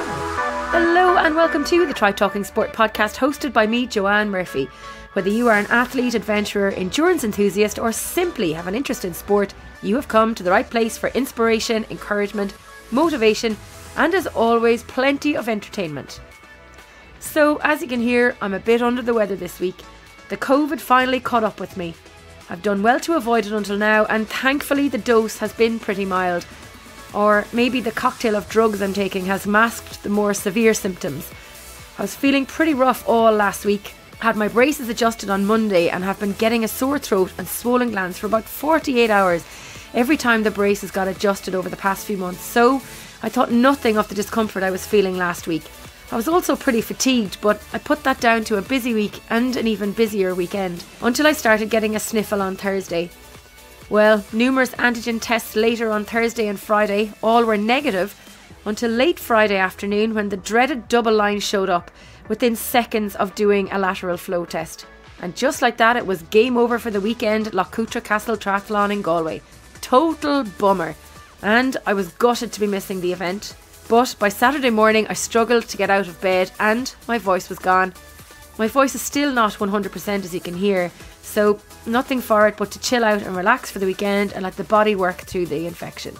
Hello and welcome to the Try Talking Sport podcast, hosted by me, Joanne Murphy. Whether you are an athlete, adventurer, endurance enthusiast, or simply have an interest in sport, you have come to the right place for inspiration, encouragement, motivation, and as always, plenty of entertainment. So, as you can hear, I'm a bit under the weather this week. The COVID finally caught up with me. I've done well to avoid it until now, and thankfully the dose has been pretty mild. Or maybe the cocktail of drugs I'm taking has masked the more severe symptoms. I was feeling pretty rough all last week, had my braces adjusted on Monday, and have been getting a sore throat and swollen glands for about 48 hours every time the braces got adjusted over the past few months. So I thought nothing of the discomfort I was feeling last week. I was also pretty fatigued, but I put that down to a busy week and an even busier weekend, until I started getting a sniffle on Thursday. Well, numerous antigen tests later on Thursday and Friday all were negative until late Friday afternoon, when the dreaded double line showed up within seconds of doing a lateral flow test. And just like that, it was game over for the weekend at Lough Cutra Castle Triathlon in Galway. Total bummer. And I was gutted to be missing the event. But by Saturday morning, I struggled to get out of bed and my voice was gone. My voice is still not 100%, as you can hear, so nothing for it but to chill out and relax for the weekend and let the body work through the infection.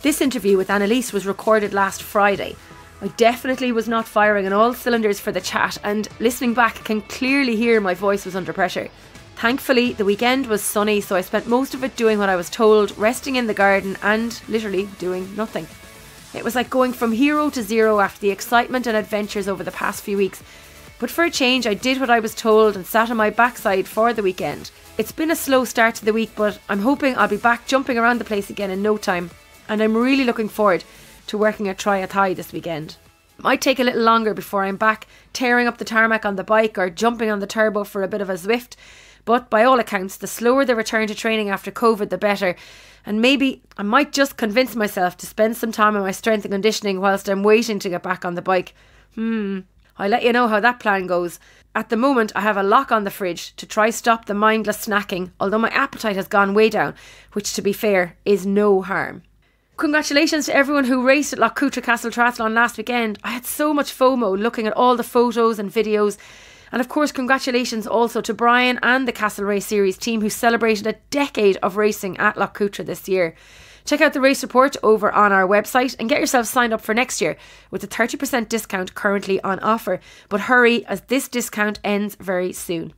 This interview with Annalise was recorded last Friday. I definitely was not firing on all cylinders for the chat, and listening back I can clearly hear my voice was under pressure. Thankfully, the weekend was sunny, so I spent most of it doing what I was told, resting in the garden and literally doing nothing. It was like going from hero to zero after the excitement and adventures over the past few weeks. But for a change, I did what I was told and sat on my backside for the weekend. It's been a slow start to the week, but I'm hoping I'll be back jumping around the place again in no time. And I'm really looking forward to working at Triathlon this weekend. It might take a little longer before I'm back tearing up the tarmac on the bike or jumping on the turbo for a bit of a Zwift. But by all accounts, the slower the return to training after COVID, the better. And maybe I might just convince myself to spend some time on my strength and conditioning whilst I'm waiting to get back on the bike. I'll let you know how that plan goes. At the moment, I have a lock on the fridge to try stop the mindless snacking, although my appetite has gone way down, which, to be fair, is no harm. Congratulations to everyone who raced at Lough Cutra Castle Triathlon last weekend. I had so much FOMO looking at all the photos and videos. And of course, congratulations also to Brian and the Castle Race Series team, who celebrated a decade of racing at Lough Cutra this year. Check out the race report over on our website and get yourself signed up for next year with a 30% discount currently on offer. But hurry, as this discount ends very soon.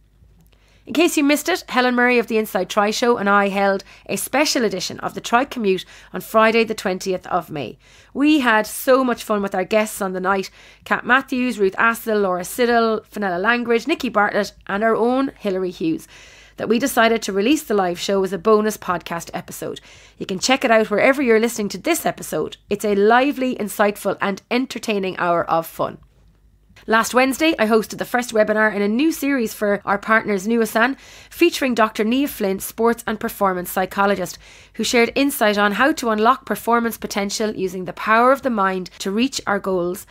In case you missed it, Helen Murray of the Inside Tri Show and I held a special edition of the Tri Commute on Friday the 20th of May. We had so much fun with our guests on the night: Kat Matthews, Ruth Astill, Laura Siddle, Fenella Langridge, Nikki Bartlett and our own Hilary Hughes, that we decided to release the live show as a bonus podcast episode. You can check it out wherever you're listening to this episode. It's a lively, insightful and entertaining hour of fun. Last Wednesday, I hosted the first webinar in a new series for our partners Nuasan, featuring Dr. Nia Flynn, sports and performance psychologist, who shared insight on how to unlock performance potential using the power of the mind to reach our goals.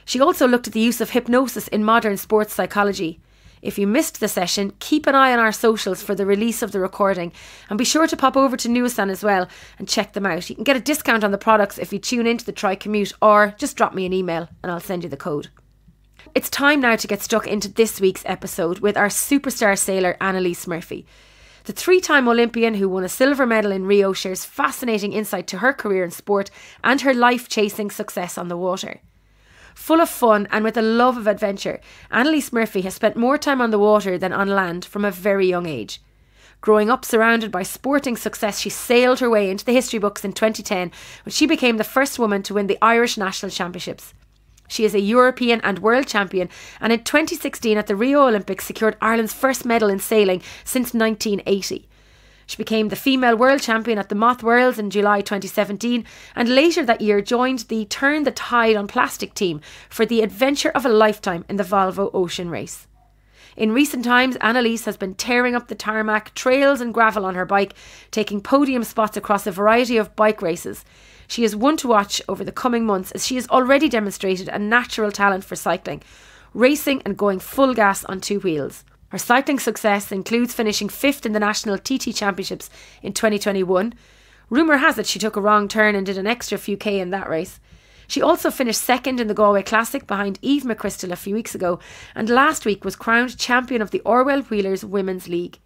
She also looked at the use of hypnosis in modern sports psychology. If you missed the session, keep an eye on our socials for the release of the recording, and be sure to pop over to Nuasan as well and check them out. You can get a discount on the products if you tune into the Tri Commute, or just drop me an email and I'll send you the code. It's time now to get stuck into this week's episode with our superstar sailor Annalise Murphy. The three-time Olympian who won a silver medal in Rio shares fascinating insight to her career in sport and her life-chasing success on the water. Full of fun and with a love of adventure, Annalise Murphy has spent more time on the water than on land from a very young age. Growing up surrounded by sporting success, she sailed her way into the history books in 2010 when she became the first woman to win the Irish National Championships. She is a European and world champion, and in 2016 at the Rio Olympics secured Ireland's first medal in sailing since 1980. She became the female world champion at the Moth Worlds in July 2017, and later that year joined the Turn the Tide on Plastic team for the adventure of a lifetime in the Volvo Ocean Race. In recent times, Annalise has been tearing up the tarmac, trails and gravel on her bike, taking podium spots across a variety of bike races. She is one to watch over the coming months, as she has already demonstrated a natural talent for cycling, racing and going full gas on two wheels. Her cycling success includes finishing 5th in the National TT Championships in 2021. Rumour has it she took a wrong turn and did an extra few K in that race. She also finished second in the Galway Classic behind Eve McChrystal a few weeks ago, and last week was crowned champion of the Orwell Wheelers Women's League.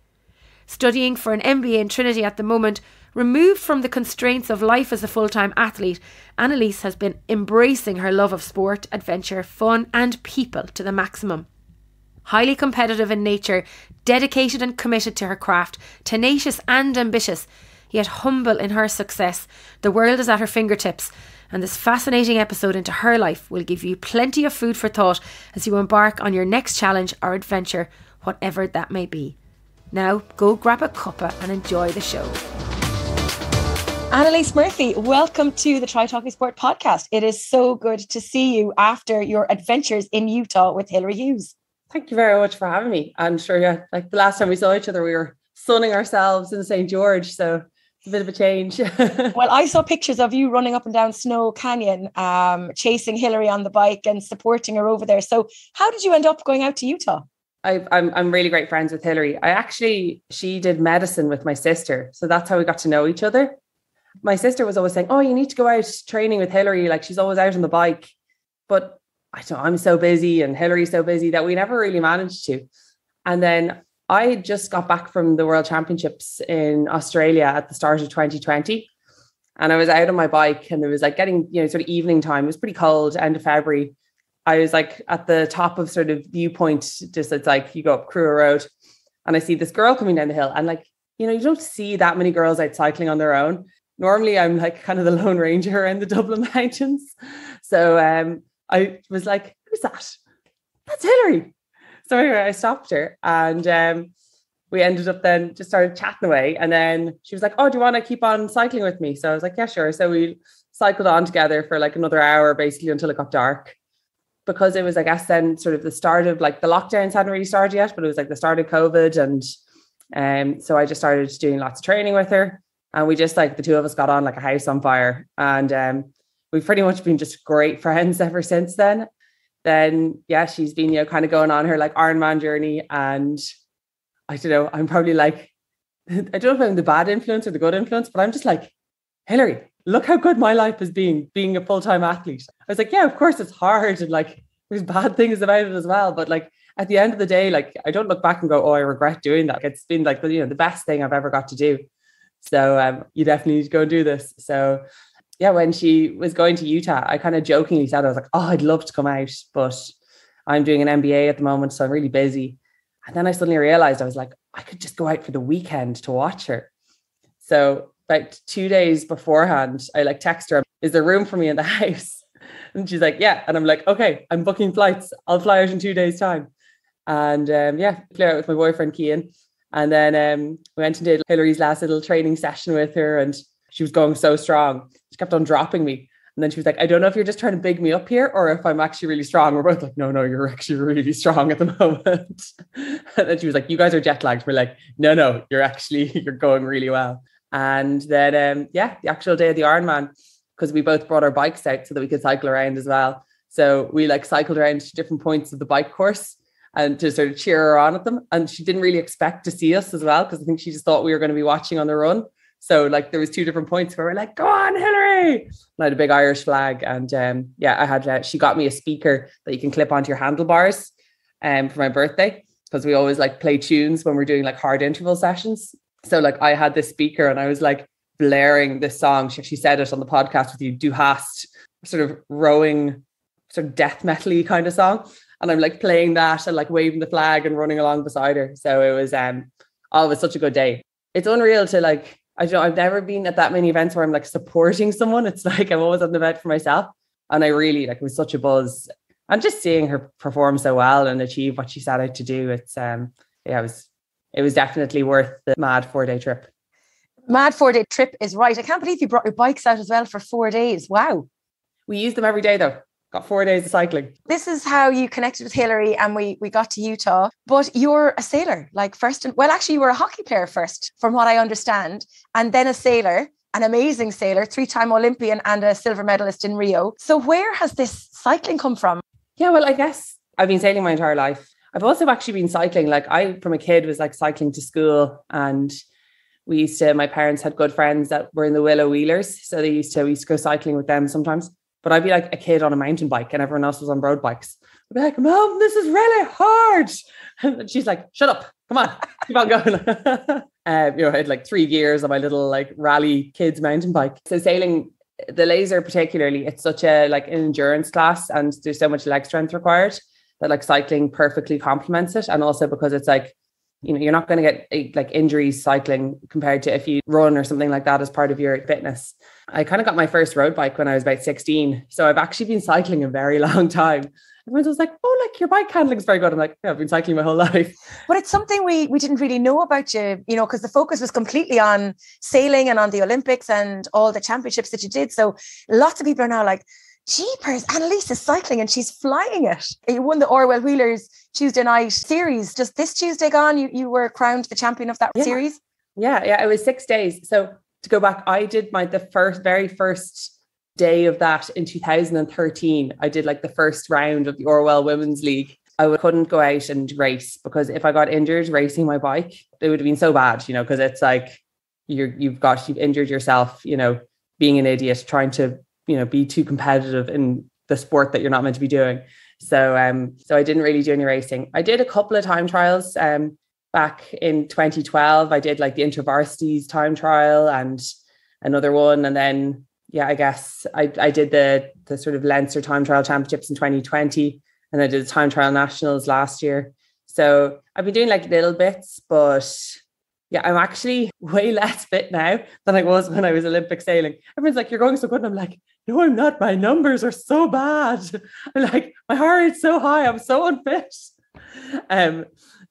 Studying for an MBA in Trinity at the moment, removed from the constraints of life as a full-time athlete, Annalise has been embracing her love of sport, adventure, fun and people to the maximum. Highly competitive in nature, dedicated and committed to her craft, tenacious and ambitious, yet humble in her success, the world is at her fingertips, and this fascinating episode into her life will give you plenty of food for thought as you embark on your next challenge or adventure, whatever that may be. Now, go grab a cuppa and enjoy the show. Annalise Murphy, welcome to the Try Talking Sport podcast. It is so good to see you after your adventures in Utah with Hilary Hughes. Thank you very much for having me. I'm sure, yeah, like the last time we saw each other, we were sunning ourselves in St. George, so it's a bit of a change. Well, I saw pictures of you running up and down Snow Canyon, chasing Hilary on the bike and supporting her over there. So how did you end up going out to Utah? I'm really great friends with Hilary. She did medicine with my sister. So that's how we got to know each other. My sister was always saying, oh, you need to go out training with Hilary. Like she's always out on the bike. But I don't know, I'm so busy and Hilary's so busy that we never really managed to. And then I just got back from the World Championships in Australia at the start of 2020. And I was out on my bike and it was like getting, sort of evening time. It was pretty cold, end of February. I was like at the top of sort of viewpoint, just it's like you go up Crewe Road and I see this girl coming down the hill and like, you don't see that many girls out cycling on their own. Normally I'm like kind of the lone ranger around the Dublin mountains. So I was like, who's that? That's Hilary. So anyway, I stopped her and we ended up then just started chatting away. And then she was like, oh, do you want to keep on cycling with me? So I was like, yeah, sure. So we cycled on together for like another hour, basically until it got dark. Because it was, I guess, then sort of the start of like the lockdowns hadn't really started yet, but it was like the start of COVID. And so I just started doing lots of training with her. And we just like the two of us got on like a house on fire. And we've pretty much been just great friends ever since then. Then, yeah, she's been, kind of going on her like Ironman journey. And I don't know, I'm probably like, I don't know if I'm the bad influence or the good influence, but I'm just like, Hilary, look how good my life has been being a full-time athlete. I was like, yeah, of course it's hard. And like, there's bad things about it as well. But like, at the end of the day, like, I don't look back and go, oh, I regret doing that. It's been like, the best thing I've ever got to do. So you definitely need to go and do this. So yeah, when she was going to Utah, I kind of jokingly said, I was like, oh, I'd love to come out, but I'm doing an MBA at the moment, so I'm really busy. And then I suddenly realized I was like, I could just go out for the weekend to watch her. So about 2 days beforehand, I like text her, is there room for me in the house? And she's like, yeah. And I'm like, okay, I'm booking flights. I'll fly out in 2 days' time. And flew out with my boyfriend, Cian. And then we went and did Hilary's last little training session with her, and she was going so strong. She kept on dropping me. And then she was like, I don't know if you're just trying to big me up here or if I'm actually really strong. We're both like, no, you're actually really strong at the moment. And then she was like, you guys are jet lagged. We're like, no, you're going really well. And then, the actual day of the Ironman, because we both brought our bikes out so that we could cycle around as well. So we like cycled around to different points of the bike course and to sort of cheer her on at them. And she didn't really expect to see us as well, because I think she just thought we were going to be watching on the run. So like there was 2 different points where we're like, go on, Hilary. And I had a big Irish flag. And I had, she got me a speaker that you can clip onto your handlebars for my birthday, because we always like play tunes when we're doing like hard interval sessions. So like I had this speaker and I was like blaring this song. She actually said it on the podcast with you, Du hast, sort of rowing, sort of death metal-y kind of song. And I'm like playing that and like waving the flag and running along beside her. So it was such a good day. It's unreal to like, I don't know, I've never been at that many events where I'm like supporting someone. It's like I'm always at an event for myself. And I really like, it was such a buzz. And just seeing her perform so well and achieve what she set out to do, it was definitely worth the mad 4-day trip. Mad 4-day trip is right. I can't believe you brought your bikes out as well for 4 days. Wow. We use them every day though. Got 4 days of cycling. This is how you connected with Hilary and we got to Utah. But you're a sailor, like first. Actually, you were a hockey player first, from what I understand. And then a sailor, an amazing sailor, 3-time Olympian and a silver medalist in Rio. So where has this cycling come from? Yeah, well, I guess I've been sailing my entire life. I've also actually been cycling. Like I, from a kid, was like cycling to school, and my parents had good friends that were in the Willow Wheelers. So we used to go cycling with them sometimes. but I'd be like a kid on a mountain bike and everyone else was on road bikes. I'd be like, Mom, this is really hard. And she's like, shut up, come on, keep on going. I had like 3 gears on my little like rally kids mountain bike. So sailing, the laser particularly, it's such a like an endurance class and there's so much leg strength required that like cycling perfectly complements it. And also because it's like, you're not going to get like injuries cycling compared to if you run or something like that as part of your fitness. I kind of got my first road bike when I was about 16. So I've actually been cycling a very long time. Everyone was like, oh, like your bike handling is very good. I'm like, yeah, I've been cycling my whole life. But it's something we didn't really know about you, because the focus was completely on sailing and on the Olympics and all the championships that you did. So lots of people are now like, jeepers, Annalise is cycling and she's flying it. You won the Orwell Wheelers Tuesday night series. Just this Tuesday gone, you were crowned the champion of that series? Yeah, it was 6 days. So to go back, I did the very first day of that in 2013. I did like the first round of the Orwell Women's League. I couldn't go out and race because if I got injured racing my bike, it would have been so bad, because it's like you've injured yourself, being an idiot, trying to be too competitive in the sport that you're not meant to be doing. So I didn't really do any racing. I did a couple of time trials back in 2012. I did like the InterVarsities time trial and another one. And then, I guess I did the sort of Leinster time trial championships in 2020. And I did the time trial nationals last year. So I've been doing like little bits, but yeah, I'm actually way less fit now than I was when I was Olympic sailing. Everyone's like, you're going so good. And I'm like, no, I'm not. My numbers are so bad. I'm like, my heart rate's so high. I'm so unfit.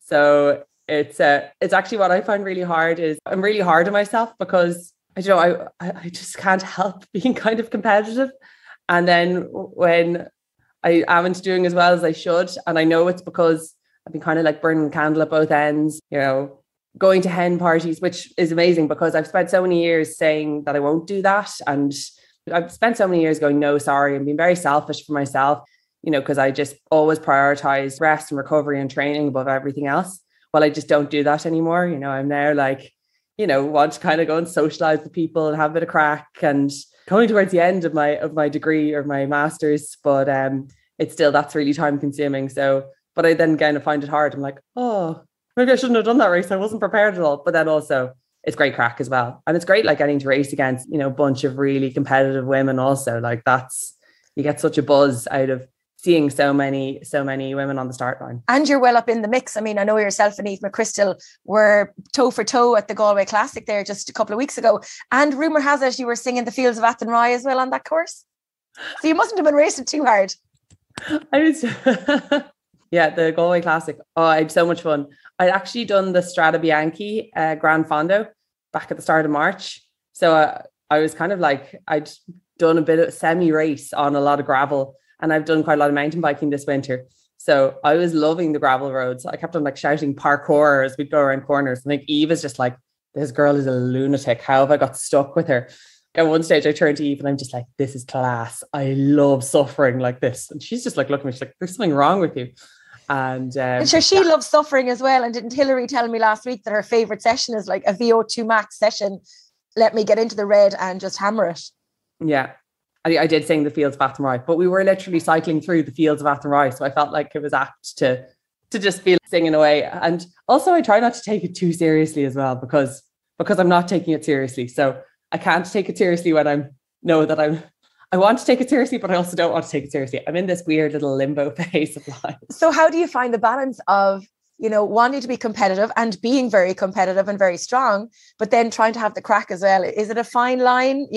So it's actually what I find really hard is I'm really hard on myself because I just can't help being kind of competitive. And then when I haven't doing as well as I should, and I know it's because I've been kind of like burning the candle at both ends, going to hen parties, which is amazing because I've spent so many years saying that I won't do that. And I've spent so many years going, no, sorry, and being very selfish for myself, because I just always prioritize rest and recovery and training above everything else. Well, I just don't do that anymore. I'm now like, want to kind of go and socialize with people and have a bit of crack and coming towards the end of my degree or my master's, but it's still, that's really time consuming. So, but I then kind of find it hard. I'm like, oh, maybe I shouldn't have done that race. I wasn't prepared at all. But then also it's great crack as well. And it's great like getting to race against, a bunch of really competitive women also. Like you get such a buzz out of seeing so many women on the start line. And you're well up in the mix. I mean, I know yourself and Eve McChrystal were toe for toe at the Galway Classic there just a couple of weeks ago. And rumour has it you were singing the Fields of Athenry as well on that course. So you mustn't have been racing too hard. I was... Yeah, the Galway Classic. Oh, I had so much fun. I'd actually done the Strada Bianchi Gran Fondo back at the start of March. So I was kind of like, I'd done a bit of semi-race on a lot of gravel and I've done quite a lot of mountain biking this winter. So I was loving the gravel roads. I kept on like shouting parkour as we'd go around corners. I think Eve is just like, this girl is a lunatic. How have I got stuck with her? At one stage I turned to Eve and I'm just like, this is class. I love suffering like this. And she's just like looking at me, she's like, there's something wrong with you. And sure, she loves suffering as well. And didn't Hilary tell me last week that her favourite session is like a VO2 max session? Let me get into the red and just hammer it. Yeah, I did sing the Fields of Athenry, but we were literally cycling through the Fields of Athenry. So I felt like it was apt to just be singing away. And also I try not to take it too seriously as well, because I'm not taking it seriously. So I can't take it seriously when I want to take it seriously, but I also don't want to take it seriously. I'm in this weird little limbo phase of life. So how do you find the balance of, wanting to be competitive and being very competitive and very strong, but then trying to have the crack as well? Is it a fine line,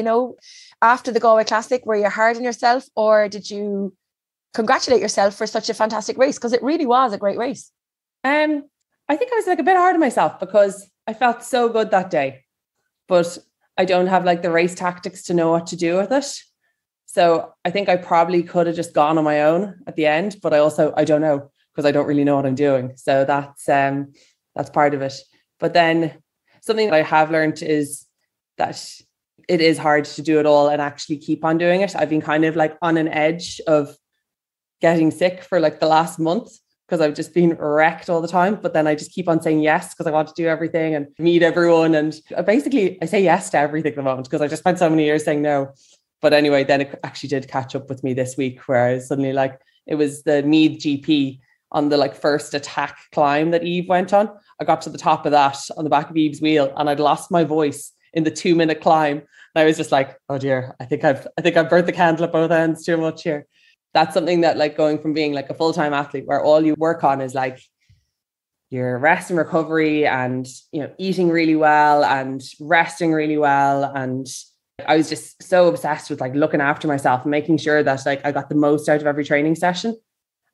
after the Galway Classic, were you hard on yourself or did you congratulate yourself for such a fantastic race? Because it really was a great race. I think I was like a bit hard on myself because I felt so good that day, but I don't have like the race tactics to know what to do with it. So I think I probably could have just gone on my own at the end, but I don't know because I don't really know what I'm doing. So that's part of it. But then something that I have learned is that it is hard to do it all and actually keep on doing it. I've been kind of like on an edge of getting sick for like the last month because I've just been wrecked all the time. But then I just keep on saying yes because I want to do everything and meet everyone. And basically I say yes to everything at the moment because I just spent so many years saying no. But anyway, then it actually did catch up with me this week where I was suddenly like, it was the Meath GP on the like first attack climb that Eve went on. I got to the top of that on the back of Eve's wheel and I'd lost my voice in the 2-minute climb. And I was just like, oh dear, I think I've burnt the candle at both ends too much here. That's something that like going from being like a full-time athlete where all you work on is like your rest and recovery and, you know, eating really well and resting really well. And I was just so obsessed with like looking after myself and making sure that like I got the most out of every training session.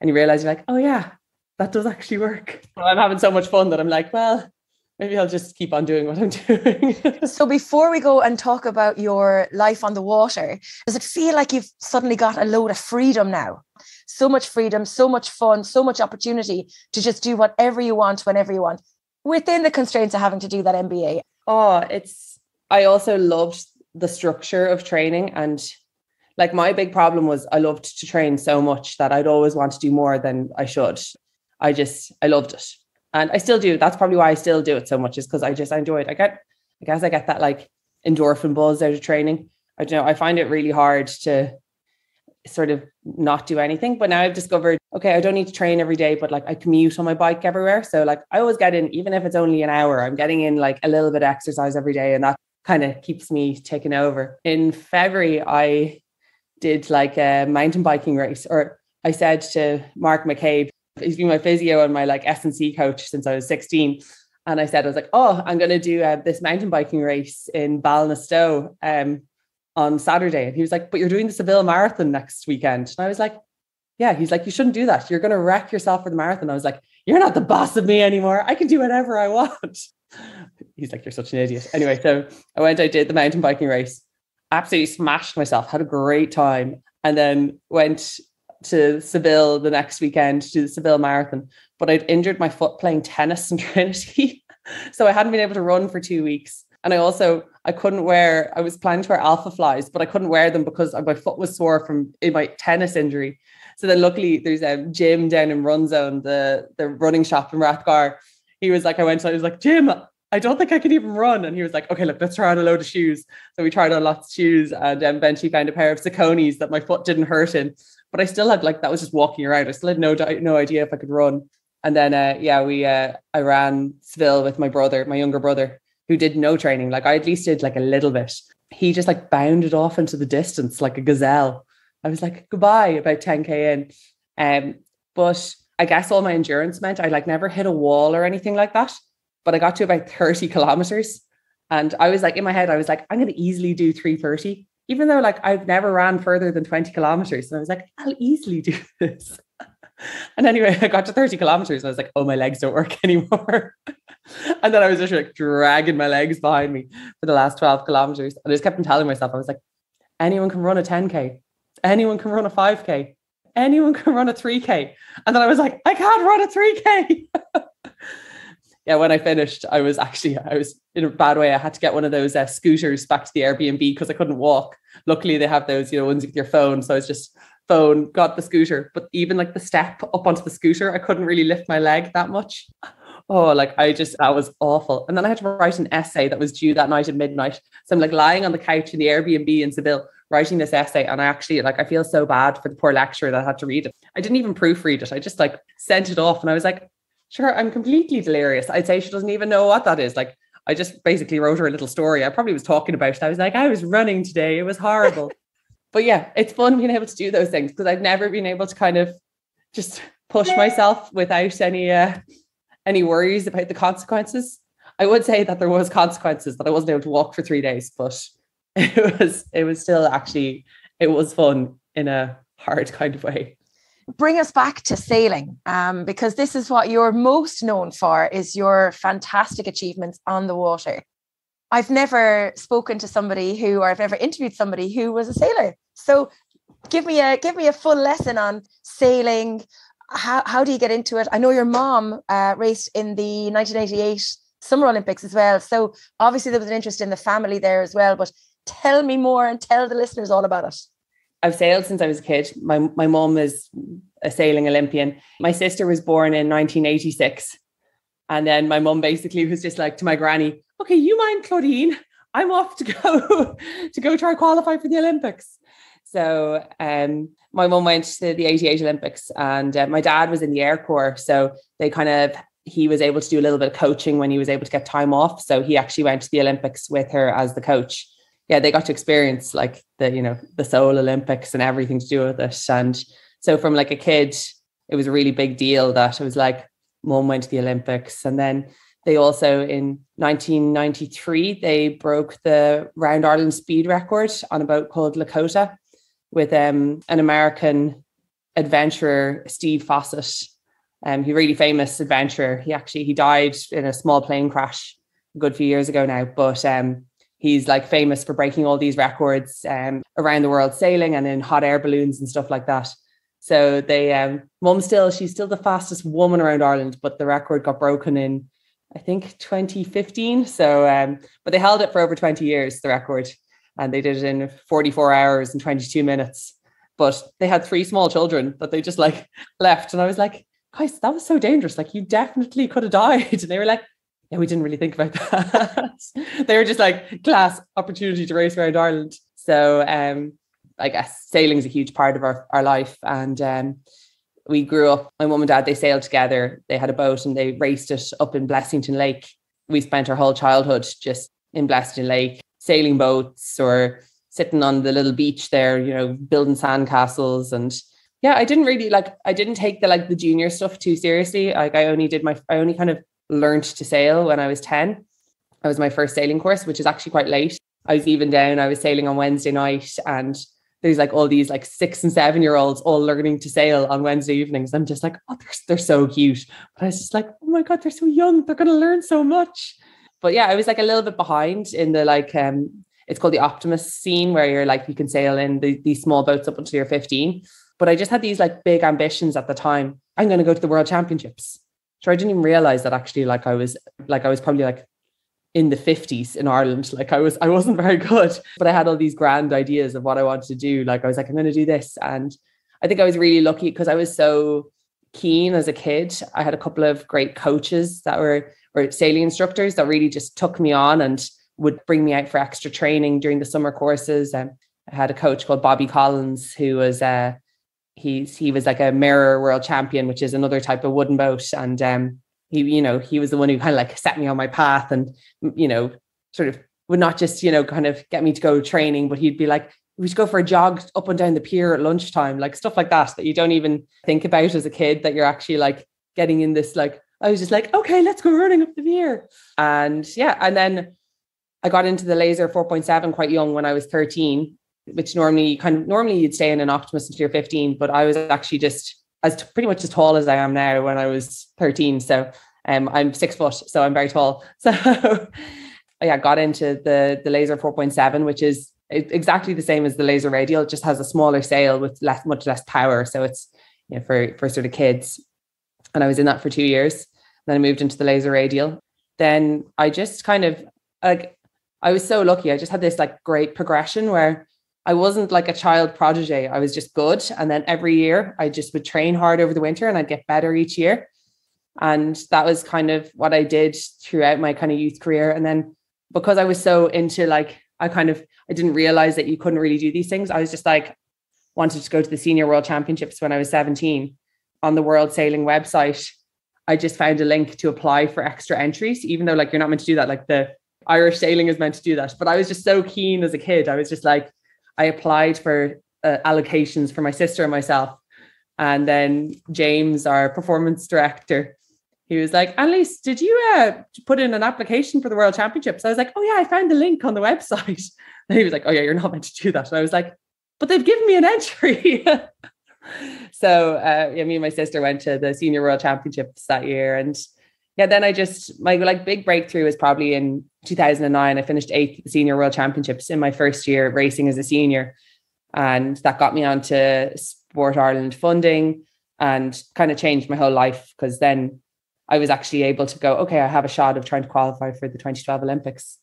And you realize you're like, oh yeah, that does actually work. Well, I'm having so much fun that I'm like, well, maybe I'll just keep on doing what I'm doing. So before we go and talk about your life on the water, does it feel like you've suddenly got a load of freedom now? So much freedom, so much fun, so much opportunity to just do whatever you want, whenever you want, within the constraints of having to do that MBA. Oh, I also loved the structure of training. And like my big problem was I loved to train so much that I'd always want to do more than I should. I loved it. And I still do. That's probably why I still do it so much, is because I enjoy it. I guess I get that like endorphin buzz out of training. I don't know. I find it really hard to sort of not do anything. But now I've discovered, okay, I don't need to train every day, but like I commute on my bike everywhere. So like I always get in, even if it's only an hour, I'm getting in like a little bit of exercise every day. And that kind of keeps me taking over. In February, I did like a mountain biking race, or I said to Mark McCabe, he's been my physio and my like S&C coach since I was 16. And I was like, oh, I'm going to do this mountain biking race in Balnastow on Saturday. And he was like, but you're doing the Seville Marathon next weekend. And I was like, yeah. He's like, you shouldn't do that. You're going to wreck yourself for the marathon. I was like, you're not the boss of me anymore. I can do whatever I want. He's like, you're such an idiot. Anyway, so I did the mountain biking race, absolutely smashed myself, had a great time. And then went to Seville the next weekend to do the Seville Marathon. But I'd injured my foot playing tennis in Trinity. So I hadn't been able to run for 2 weeks. And I was planning to wear Alpha Flies, but I couldn't wear them because my foot was sore from my tennis injury. So then luckily there's a gym down in Run Zone, the running shop in Rathgar. He was like, I was like, Jim, I don't think I can even run. And he was like, okay, look, let's try on a load of shoes. So we tried on lots of shoes and eventually found a pair of Sauconys that my foot didn't hurt in. But I still had that was just walking around. I still had no idea if I could run. And then, I ran Seville with my younger brother, who did no training. Like I at least did like a little bit. He just like bounded off into the distance like a gazelle. I was like, goodbye, about 10K in. But I guess all my endurance meant I like never hit a wall or anything like that. But I got to about 30 kilometers. And I was like, in my head, I was like, I'm going to easily do 3:30. Even though like I've never ran further than 20 kilometers. And I was like, I'll easily do this. And anyway, I got to 30 kilometers. And I was like, oh, my legs don't work anymore. And then I was just like dragging my legs behind me for the last 12 kilometers. And I just kept on telling myself, I was like, anyone can run a 10K. Anyone can run a 5K. Anyone can run a 3K. And then I was like, I can't run a 3K. Yeah, when I finished, I was in a bad way. I had to get one of those scooters back to the Airbnb because I couldn't walk. Luckily, they have those, ones with your phone. So I was just got the scooter. But even like the step up onto the scooter, I couldn't really lift my leg that much. Oh, that was awful. And then I had to write an essay that was due that night at midnight. So I'm like lying on the couch in the Airbnb in Seville, writing this essay. And I feel so bad for the poor lecturer that had to read it. I didn't even proofread it. I just sent it off and I was like, sure, I'm completely delirious. I'd say she doesn't even know what that is. Like, I just basically wrote her a little story. I probably was talking about it. I was like, I was running today. It was horrible. But yeah, it's fun being able to do those things because I've never been able to kind of just push myself without any worries about the consequences. I would say that there was consequences that I wasn't able to walk for 3 days, but it was still actually, it was fun in a hard kind of way. Bring us back to sailing, because this is what you're most known for, is your fantastic achievements on the water. I've never spoken to somebody I've never interviewed somebody who was a sailor. So give me a full lesson on sailing. How do you get into it? I know your mom raced in the 1988 Summer Olympics as well. So obviously there was an interest in the family there as well, but tell me more and tell the listeners all about it. I've sailed since I was a kid. My mum is a sailing Olympian. My sister was born in 1986. And then my mum basically was just like to my granny, okay, you mind Claudine? I'm off to go to go try qualify for the Olympics. So my mum went to the 88 Olympics, and my dad was in the Air Corps. So he was able to do a little bit of coaching when he was able to get time off. So he actually went to the Olympics with her as the coach. Yeah, they got to experience like the Seoul Olympics and everything to do with it. And so from like a kid, it was a really big deal that it was like, mum went to the Olympics. And then they also, in 1993, they broke the Round Ireland speed record on a boat called Lakota with an American adventurer, Steve Fawcett. He's a really famous adventurer. He died in a small plane crash a good few years ago now, but he's like famous for breaking all these records around the world sailing and in hot air balloons and stuff like that. So she's still the fastest woman around Ireland, but the record got broken in, I think, 2015. So, but they held it for over 20 years, the record, and they did it in 44 hours and 22 minutes. But they had 3 small children that they just like left. And I was like, guys, that was so dangerous. Like, you definitely could have died. And they were like, yeah, we didn't really think about that. They were just like, class opportunity to race around Ireland. So I guess sailing is a huge part of our life. And we grew up, my mum and dad, they sailed together. They had a boat and they raced it up in Blessington Lake. We spent our whole childhood just in Blessington Lake, sailing boats or sitting on the little beach there, building sandcastles. And yeah, I didn't take the junior stuff too seriously. Like I only kind of learned to sail when I was 10. That was my first sailing course, which is actually quite late. I was even down, I was sailing on Wednesday night, and there's like all these like 6 and 7 year olds all learning to sail on Wednesday evenings. I'm just like, oh, they're so cute. But I was just like, oh my God, they're so young. They're going to learn so much. But yeah, I was like a little bit behind in the it's called the Optimus scene, where you're like, you can sail in these small boats up until you're 15. But I just had these like big ambitions at the time. I'm going to go to the World Championships. So I didn't even realize that actually I was probably like in the 50s in Ireland. Like I wasn't very good, but I had all these grand ideas of what I wanted to do. Like I was like, I'm going to do this. And I think I was really lucky because I was so keen as a kid. I had a couple of great coaches that were sailing instructors that really just took me on and would bring me out for extra training during the summer courses. I had a coach called Bobby Collins, who was he was like a mirror world champion, which is another type of wooden boat. And he was the one who kind of like set me on my path and, sort of would not just, kind of get me to go training, but he'd be like, we should go for a jog up and down the pier at lunchtime, like stuff like that you don't even think about as a kid, that you're actually like getting in this, like, I was just like, okay, let's go running up the pier. And yeah. And then I got into the laser 4.7 quite young when I was 13, which normally you'd stay in an Optimus until you're 15. But I was actually just pretty much as tall as I am now when I was 13. So I'm 6 foot, so I'm very tall. So yeah, got into the laser 4.7, which is exactly the same as the laser radial. It just has a smaller sail with much less power. So it's for sort of kids. And I was in that for 2 years. Then I moved into the laser radial. Then I just kind of I was so lucky. I just had this like great progression where I wasn't like a child prodigy. I was just good. And then every year I just would train hard over the winter and I'd get better each year. And that was kind of what I did throughout my kind of youth career. And then because I was so into like, I didn't realize that you couldn't really do these things. I was just like, wanted to go to the Senior World Championships when I was 17. On the World Sailing website, I just found a link to apply for extra entries, even though like you're not meant to do that. Like the Irish sailing is meant to do that. But I was just so keen as a kid. I was just like, I applied for allocations for my sister and myself. And then James, our performance director, he was like, Annalise, did you put in an application for the World Championships? I was like, oh yeah, I found the link on the website. And he was like, oh yeah, you're not meant to do that. And I was like, but they've given me an entry. So me and my sister went to the Senior World Championships that year. And yeah, then my like big breakthrough was probably in 2009. I finished 8th at the Senior World Championships in my first year racing as a senior. And that got me onto Sport Ireland funding and kind of changed my whole life, because then I was actually able to go, okay, I have a shot of trying to qualify for the 2012 Olympics.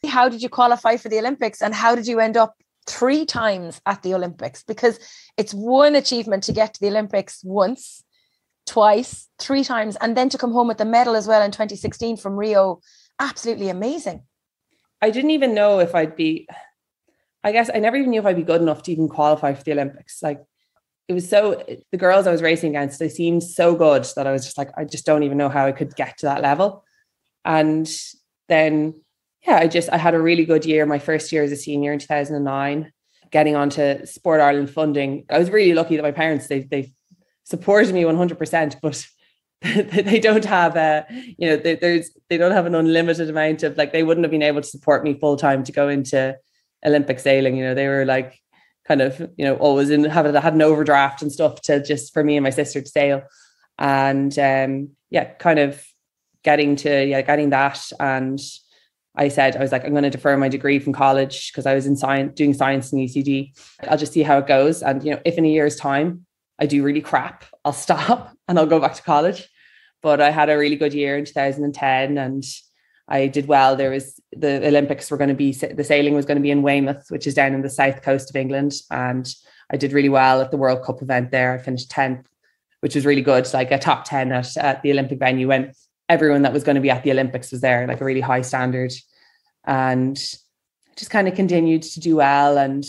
How did you qualify for the Olympics, and how did you end up 3 times at the Olympics? Because it's one achievement to get to the Olympics once, twice, 3 times, and then to come home with the medal as well in 2016 from Rio. Absolutely amazing. I didn't even know if I guess I never even knew if I'd be good enough to even qualify for the Olympics. Like it was the girls I was racing against, they seemed so good that I was just like, I just don't even know how I could get to that level. And then, I had a really good year. My first year as a senior in 2009, getting onto Sport Ireland funding. I was really lucky that my parents, they supported me 100%, but they don't have they don't have an unlimited amount of, like, they wouldn't have been able to support me full time to go into Olympic sailing. They were like kind of, always had an overdraft and stuff to just for me and my sister to sail. And kind of getting that. And I was like, I'm going to defer my degree from college because I was doing science in UCD. I'll just see how it goes. And, if in a year's time I do really crap, I'll stop and I'll go back to college. But I had a really good year in 2010 and I did well. There was the Olympics the sailing was going to be in Weymouth, which is down in the south coast of England. And I did really well at the World Cup event there. I finished 10th, which was really good. Like a top 10 at the Olympic venue when everyone that was going to be at the Olympics was there, like a really high standard. And just kind of continued to do well. And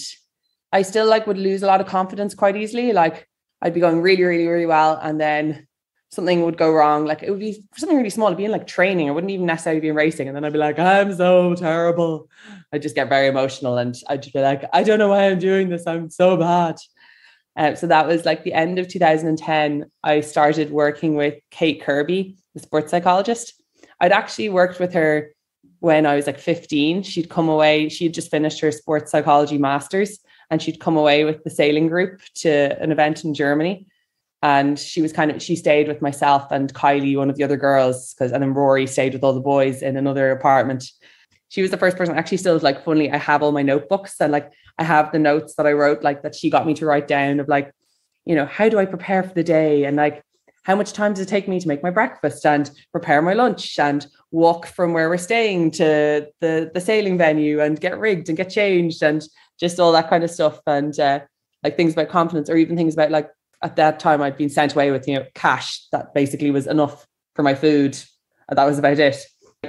I still would lose a lot of confidence quite easily. Like I'd be going really, really, really well. And then something would go wrong. Like it would be something really small. It'd be in like training. I wouldn't even necessarily be in racing. And then I'd be like, I'm so terrible. I'd just get very emotional and I'd just be like, I don't know why I'm doing this. I'm so bad. So that was like the end of 2010. I started working with Kate Kirby, the sports psychologist. I'd actually worked with her when I was like 15. She'd come away. She had just finished her sports psychology master's and she'd come away with the sailing group to an event in Germany. And she stayed with myself and Kylie, one of the other girls, and then Rory stayed with all the boys in another apartment. She was the first person, actually still like funnily, I have all my notebooks and like I have the notes that I wrote, like that she got me to write down of like, how do I prepare for the day? And like, how much time does it take me to make my breakfast and prepare my lunch and walk from where we're staying to the sailing venue and get rigged and get changed and just all that kind of stuff. And like things about confidence, or even things about like, at that time I'd been sent away with, cash that basically was enough for my food. And that was about it.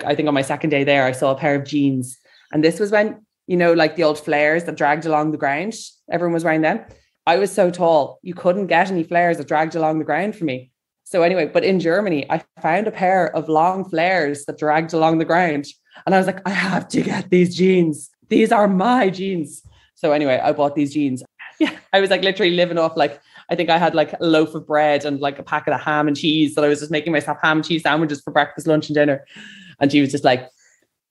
I think on my second day there, I saw a pair of jeans. And this was when, like the old flares that dragged along the ground, everyone was wearing them. I was so tall, you couldn't get any flares that dragged along the ground for me. So anyway, but in Germany, I found a pair of long flares that dragged along the ground. And I was like, I have to get these jeans. These are my jeans. So anyway, I bought these jeans. Yeah, I was like literally living off like, I think I had like a loaf of bread and like a packet of ham and cheese that I was just making myself ham and cheese sandwiches for breakfast, lunch and dinner. And she was just like,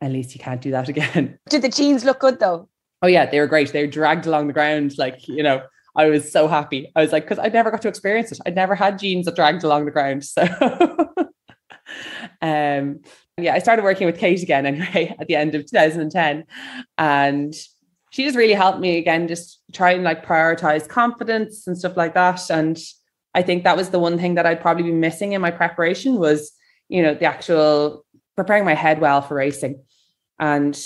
at least you can't do that again. Did the jeans look good though? Oh yeah, they were great. They were dragged along the ground. Like, I was so happy. I was like, because I never got to experience it. I'd never had jeans that dragged along the ground. So I started working with Kate again anyway at the end of 2010. And she just really helped me again, just try and like prioritize confidence and stuff like that. And I think that was the one thing that I'd probably be missing in my preparation was, the actual preparing my head well for racing. And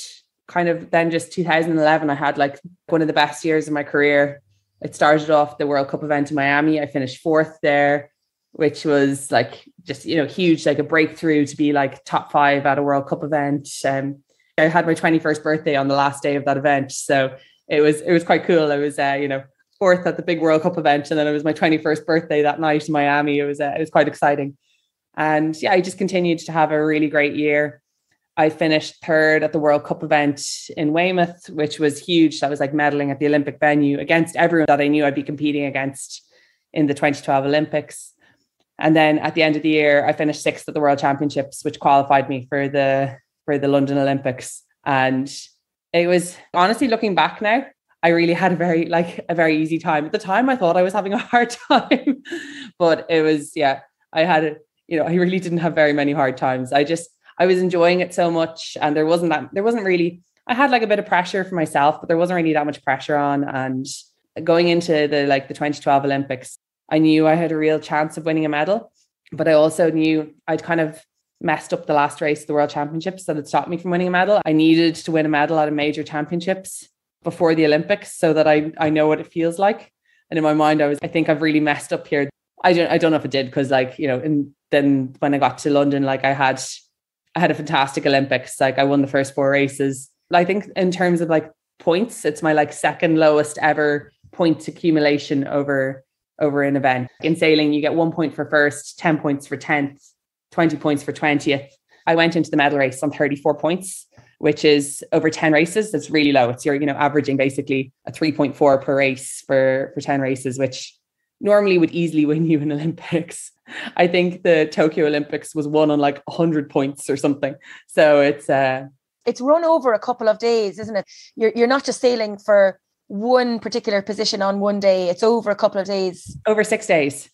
kind of then just 2011, I had like one of the best years of my career. It started off the World Cup event in Miami. I finished 4th there, which was like just, huge, like a breakthrough to be like top 5 at a World Cup event. I had my 21st birthday on the last day of that event. So it was quite cool. I was, 4th at the big World Cup event. And then it was my 21st birthday that night in Miami. It was quite exciting. And I just continued to have a really great year. I finished 3rd at the World Cup event in Weymouth, which was huge. That was like medaling at the Olympic venue against everyone that I knew I'd be competing against in the 2012 Olympics. And then at the end of the year, I finished 6th at the World Championships, which qualified me for the London Olympics. And it was honestly, looking back now, I really had a very easy time. At the time, I thought I was having a hard time, but it was, I really didn't have very many hard times. I was enjoying it so much. And there wasn't really, I had like a bit of pressure for myself, but there wasn't really that much pressure on. And going into the 2012 Olympics, I knew I had a real chance of winning a medal, but I also knew I'd kind of messed up the last race of the World Championships that had stopped me from winning a medal. I needed to win a medal at a major championships before the Olympics so that I know what it feels like. And in my mind, I think I've really messed up here. I don't know if it did, because and then when I got to London, I had a fantastic Olympics. Like I won the first 4 races. I think in terms of like points, it's my like second lowest ever points accumulation over an event. In sailing, you get 1 point for first, 10 points for 10th, 20 points for 20th. I went into the medal race on 34 points, which is over 10 races. That's really low. It's you're, averaging basically a 3.4 per race for 10 races, which normally would easily win you an Olympics. I think the Tokyo Olympics was won on like 100 points or something. So it's run over a couple of days, isn't it? You're not just sailing for one particular position on one day. It's over a couple of days. Over 6 days.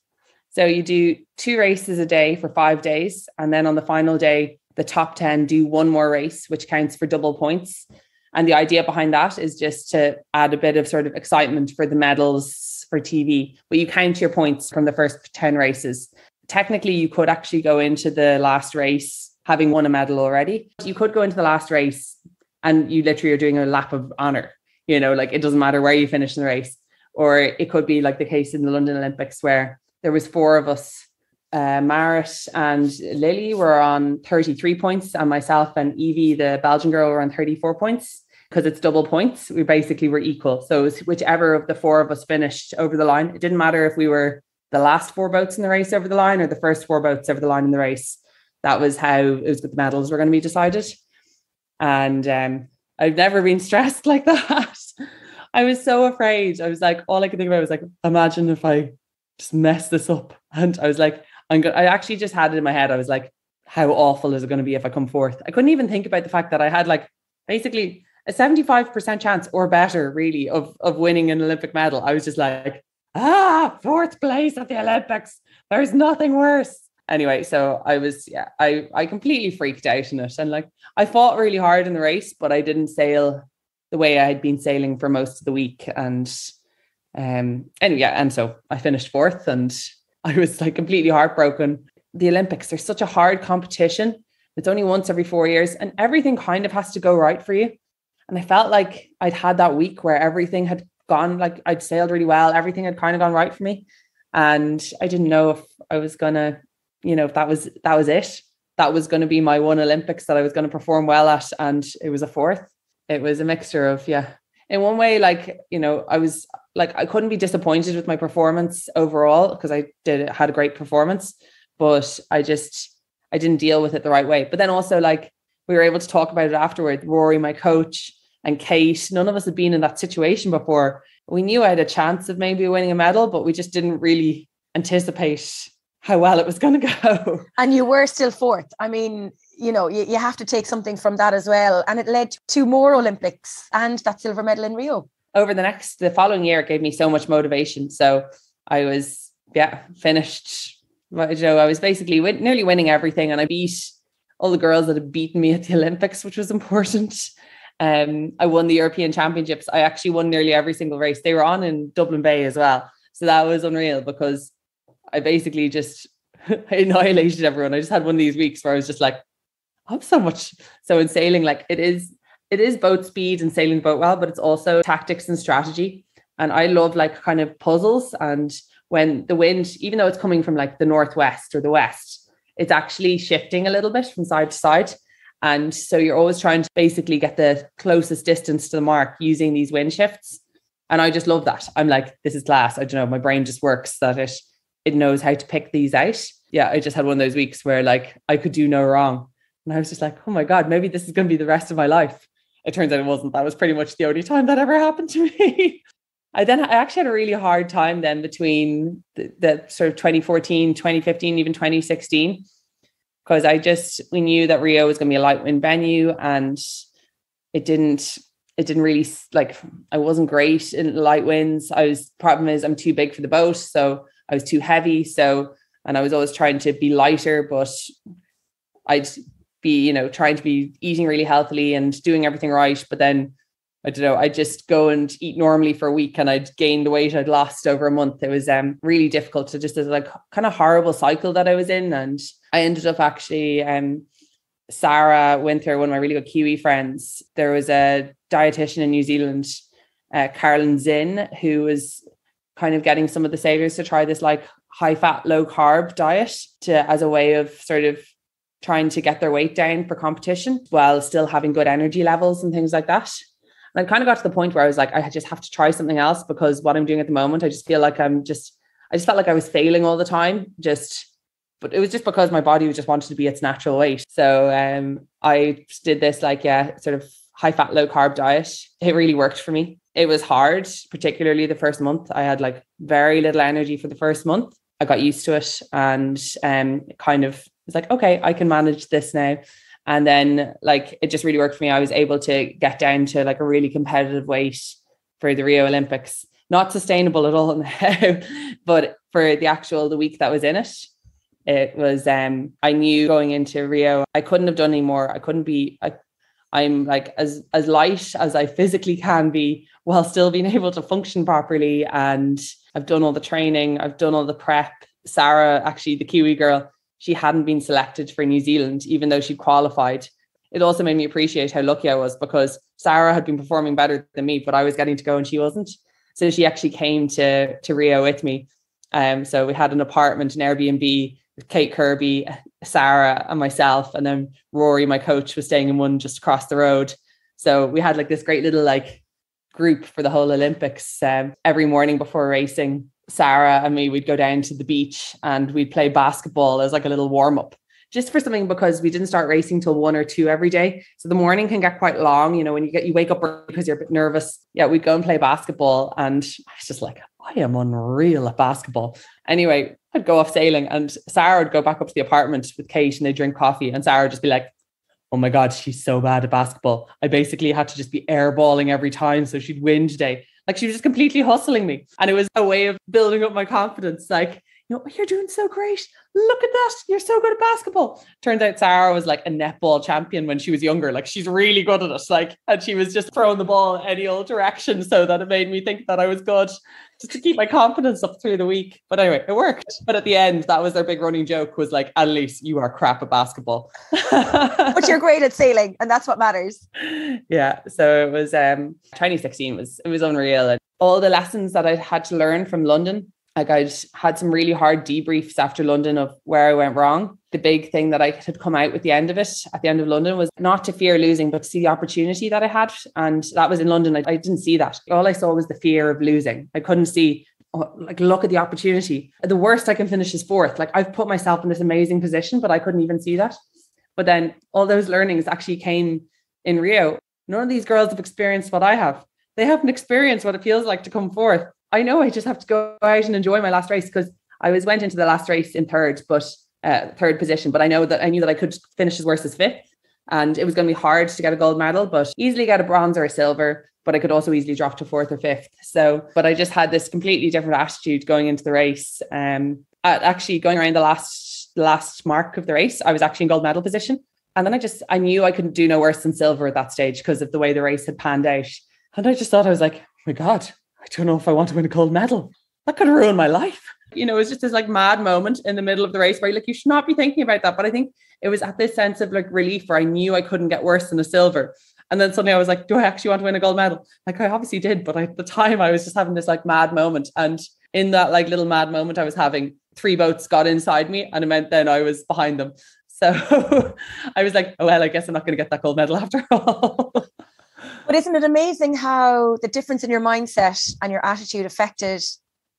So you do 2 races a day for 5 days. And then on the final day, the top 10 do one more race, which counts for double points. And the idea behind that is just to add a bit of sort of excitement for the medals for TV. But you count your points from the first 10 races. Technically, you could actually go into the last race having won a medal already. You could go into the last race and you literally are doing a lap of honor. Like it doesn't matter where you finish in the race. Or it could be like the case in the London Olympics where there was 4 of us. Marit and Lily were on 33 points and myself and Evie, the Belgian girl, were on 34 points because it's double points. We basically were equal. So it was whichever of the 4 of us finished over the line. It didn't matter if we were the last 4 boats in the race over the line or the first 4 boats over the line in the race. That was how it was that the medals were going to be decided. And I've never been stressed like that. I was so afraid. I was like, all I could think about was like, imagine if I just mess this up. And I was like, I actually just had it in my head. I was like, how awful is it going to be if I come fourth? I couldn't even think about the fact that I had like basically a 75% chance or better really of winning an Olympic medal. I was just like, 4th place at the Olympics. There's nothing worse. Anyway, so I was, I completely freaked out in it. And like, I fought really hard in the race, but I didn't sail the way I had been sailing for most of the week. And so I finished 4th and I was like completely heartbroken. The Olympics, they're such a hard competition. It's only once every 4 years and everything kind of has to go right for you. And I felt like I'd had that week where everything had gone, like I'd sailed really well. Everything had kind of gone right for me. And I didn't know if I was going to, if that was it. That was going to be my one Olympics that I was going to perform well at. And it was a 4th. It was a mixture of, in one way, like, I was like, I couldn't be disappointed with my performance overall because I had a great performance, but I didn't deal with it the right way. But then also like we were able to talk about it afterward. Rory, my coach, and Kate, none of us had been in that situation before. We knew I had a chance of maybe winning a medal, but we just didn't really anticipate how well it was going to go. And you were still 4th. I mean, you have to take something from that as well. And it led to 2 more Olympics and that silver medal in Rio. Over the following year, it gave me so much motivation. So I was, finished. I was basically nearly winning everything. And I beat all the girls that had beaten me at the Olympics, which was important. I won the European Championships. I actually won nearly every single race. They were on in Dublin Bay as well. So that was unreal because I basically just annihilated everyone. I just had one of these weeks where I was just like, I'm so much. So in sailing, like it is boat speed and sailing the boat well, but it's also tactics and strategy. And I love like kind of puzzles. And when the wind, even though it's coming from like the northwest or the west, it's actually shifting a little bit from side to side. And so you're always trying to basically get the closest distance to the mark using these wind shifts. And I just love that. I'm like, this is class. I don't know, my brain just works that it knows how to pick these out. Yeah, I just had one of those weeks where like I could do no wrong. And I was just like, oh my God, maybe this is going to be the rest of my life. It turns out it wasn't. That was pretty much the only time that ever happened to me. I actually had a really hard time then between the sort of 2014, 2015, even 2016, because we knew that Rio was going to be a light wind venue and it didn't really, like, I wasn't great in light winds. Problem is I'm too big for the boat. So I was too heavy. And I was always trying to be lighter, but I'd be, trying to be eating really healthily and doing everything right. But then, I don't know, I'd just go and eat normally for a week and I'd gain the weight I'd lost over a month. It was really difficult to just like kind of horrible cycle that I was in. And I ended up actually, Sarah Winther, one of my really good Kiwi friends, there was a dietitian in New Zealand, Carolyn Zinn, who was kind of getting some of the sailors to try this like high fat, low carb diet as a way of sort of trying to get their weight down for competition while still having good energy levels and things like that. And I kind of got to the point where I was like, I just have to try something else, because what I'm doing at the moment, I just feel like I just felt like I was failing all the time. But it was just because my body just wanted to be its natural weight. So I did this sort of high fat, low carb diet. It really worked for me. It was hard, particularly the first month. I had like very little energy for the first month. I got used to it and kind of was like, okay, I can manage this now. And then like, it just really worked for me. I was able to get down to like a really competitive weight for the Rio Olympics. Not sustainable at all now, but for the week that was in it, it was, I knew going into Rio, I couldn't have done any more. I'm like as light as I physically can be while still being able to function properly. And I've done all the training. I've done all the prep. Sarah, actually the Kiwi girl, she hadn't been selected for New Zealand, even though she qualified. It also made me appreciate how lucky I was, because Sarah had been performing better than me, but I was getting to go and she wasn't. So she actually came to Rio with me. So we had an apartment, an Airbnb, with Kate Kirby, Sarah and myself. And then Rory, my coach, was staying in one just across the road. So we had like this great little like group for the whole Olympics. Every morning before racing, Sarah and me, we'd go down to the beach and we'd play basketball as like a little warm up, just for something, because we didn't start racing till 1 or 2 every day. So the morning can get quite long, you know, when you wake up because you're a bit nervous. Yeah, we'd go and play basketball. And I was just like, I am unreal at basketball. Anyway, I'd go off sailing and Sarah would go back up to the apartment with Kate and they'd drink coffee. And Sarah would just be like, oh my God, she's so bad at basketball. I basically had to just be airballing every time. So she'd win today. Like she was just completely hustling me. And it was a way of building up my confidence. Like, you know, you're doing so great. Look at that. You're so good at basketball. Turns out Sarah was like a netball champion when she was younger. Like she's really good at it. Like, and she was just throwing the ball any old direction, so that it made me think that I was good, just to keep my confidence up through the week. But anyway, it worked. But at the end, that was their big running joke, was like, Annalise, you are crap at basketball. But you're great at sailing, and that's what matters. Yeah. So it was 2016 it was unreal. And all the lessons that I had to learn from London, like I'd had some really hard debriefs after London of where I went wrong. The big thing that I had come out with the end of it, at the end of London, was not to fear losing, but to see the opportunity that I had. And that was in London. I didn't see that. All I saw was the fear of losing. I couldn't see, look at the opportunity. The worst I can finish is 4th. Like I've put myself in this amazing position, but I couldn't even see that. But then all those learnings actually came in Rio. None of these girls have experienced what I have. They haven't experienced what it feels like to come 4th. I know I just have to go out and enjoy my last race, because I went into the last race in third position, but I knew that I could finish as worse as 5th, and it was going to be hard to get a gold medal, but easily get a bronze or a silver, but I could also easily drop to 4th or 5th. So, but I just had this completely different attitude going into the race. Actually going around the last mark of the race, I was actually in gold medal position. And then I knew I couldn't do no worse than silver at that stage because of the way the race had panned out. And I just thought, I was like, oh my God, I don't know if I want to win a gold medal. That could ruin my life. You know, it was just this like mad moment in the middle of the race where like, you should not be thinking about that. But I think it was at this sense of like relief where I knew I couldn't get worse than a silver. And then suddenly I was like, do I actually want to win a gold medal? Like I obviously did. But at the time I was just having this like mad moment. And in that like little mad moment I was having, 3 boats got inside me and it meant then I was behind them. So I was like, oh, well, I guess I'm not going to get that gold medal after all. But isn't it amazing how the difference in your mindset and your attitude affected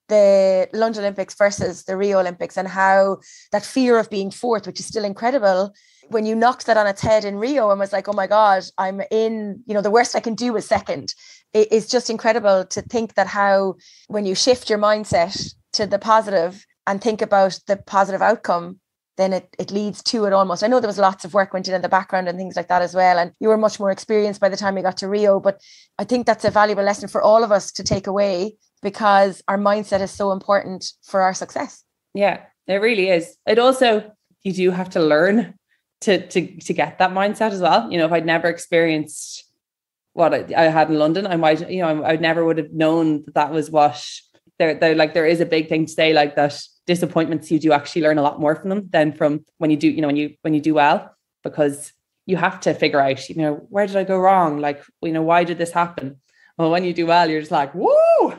the London Olympics versus the Rio Olympics, and how that fear of being 4th, which is still incredible, when you knocked that on its head in Rio and was like, oh my God, I'm in, you know, the worst I can do is 2nd. It's just incredible to think that how, when you shift your mindset to the positive and think about the positive outcome, then it leads to it almost. I know there was lots of work went in the background and things like that as well. And you were much more experienced by the time you got to Rio. But I think that's a valuable lesson for all of us to take away, because our mindset is so important for our success. Yeah, it really is. It also, you do have to learn to get that mindset as well. You know, if I'd never experienced what I had in London, I might, you know, I never would have known that was what there is a big thing to say, like that disappointments, you do actually learn a lot more from them than from when you do, you know, when you do well, because you have to figure out, you know, where did I go wrong? Like, you know, why did this happen? Well, when you do well, you're just like, woo.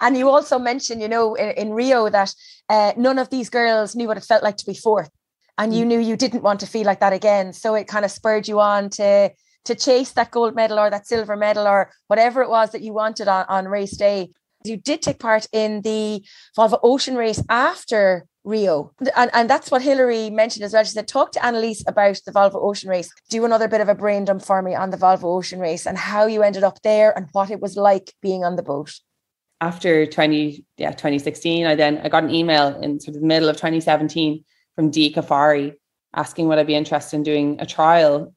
And you also mentioned, you know, in Rio that none of these girls knew what it felt like to be 4th. and you knew you didn't want to feel like that again. So it kind of spurred you on to chase that gold medal or that silver medal or whatever it was that you wanted on race day. You did take part in the Volvo Ocean race after Rio. And that's what Hilary mentioned as well. She said, talk to Annalise about the Volvo Ocean race. Do another bit of a brain dump for me on the Volvo Ocean race and how you ended up there and what it was like being on the boat. After 2016, I got an email in sort of the middle of 2017 from Dee Kafari asking would I be interested in doing a trial.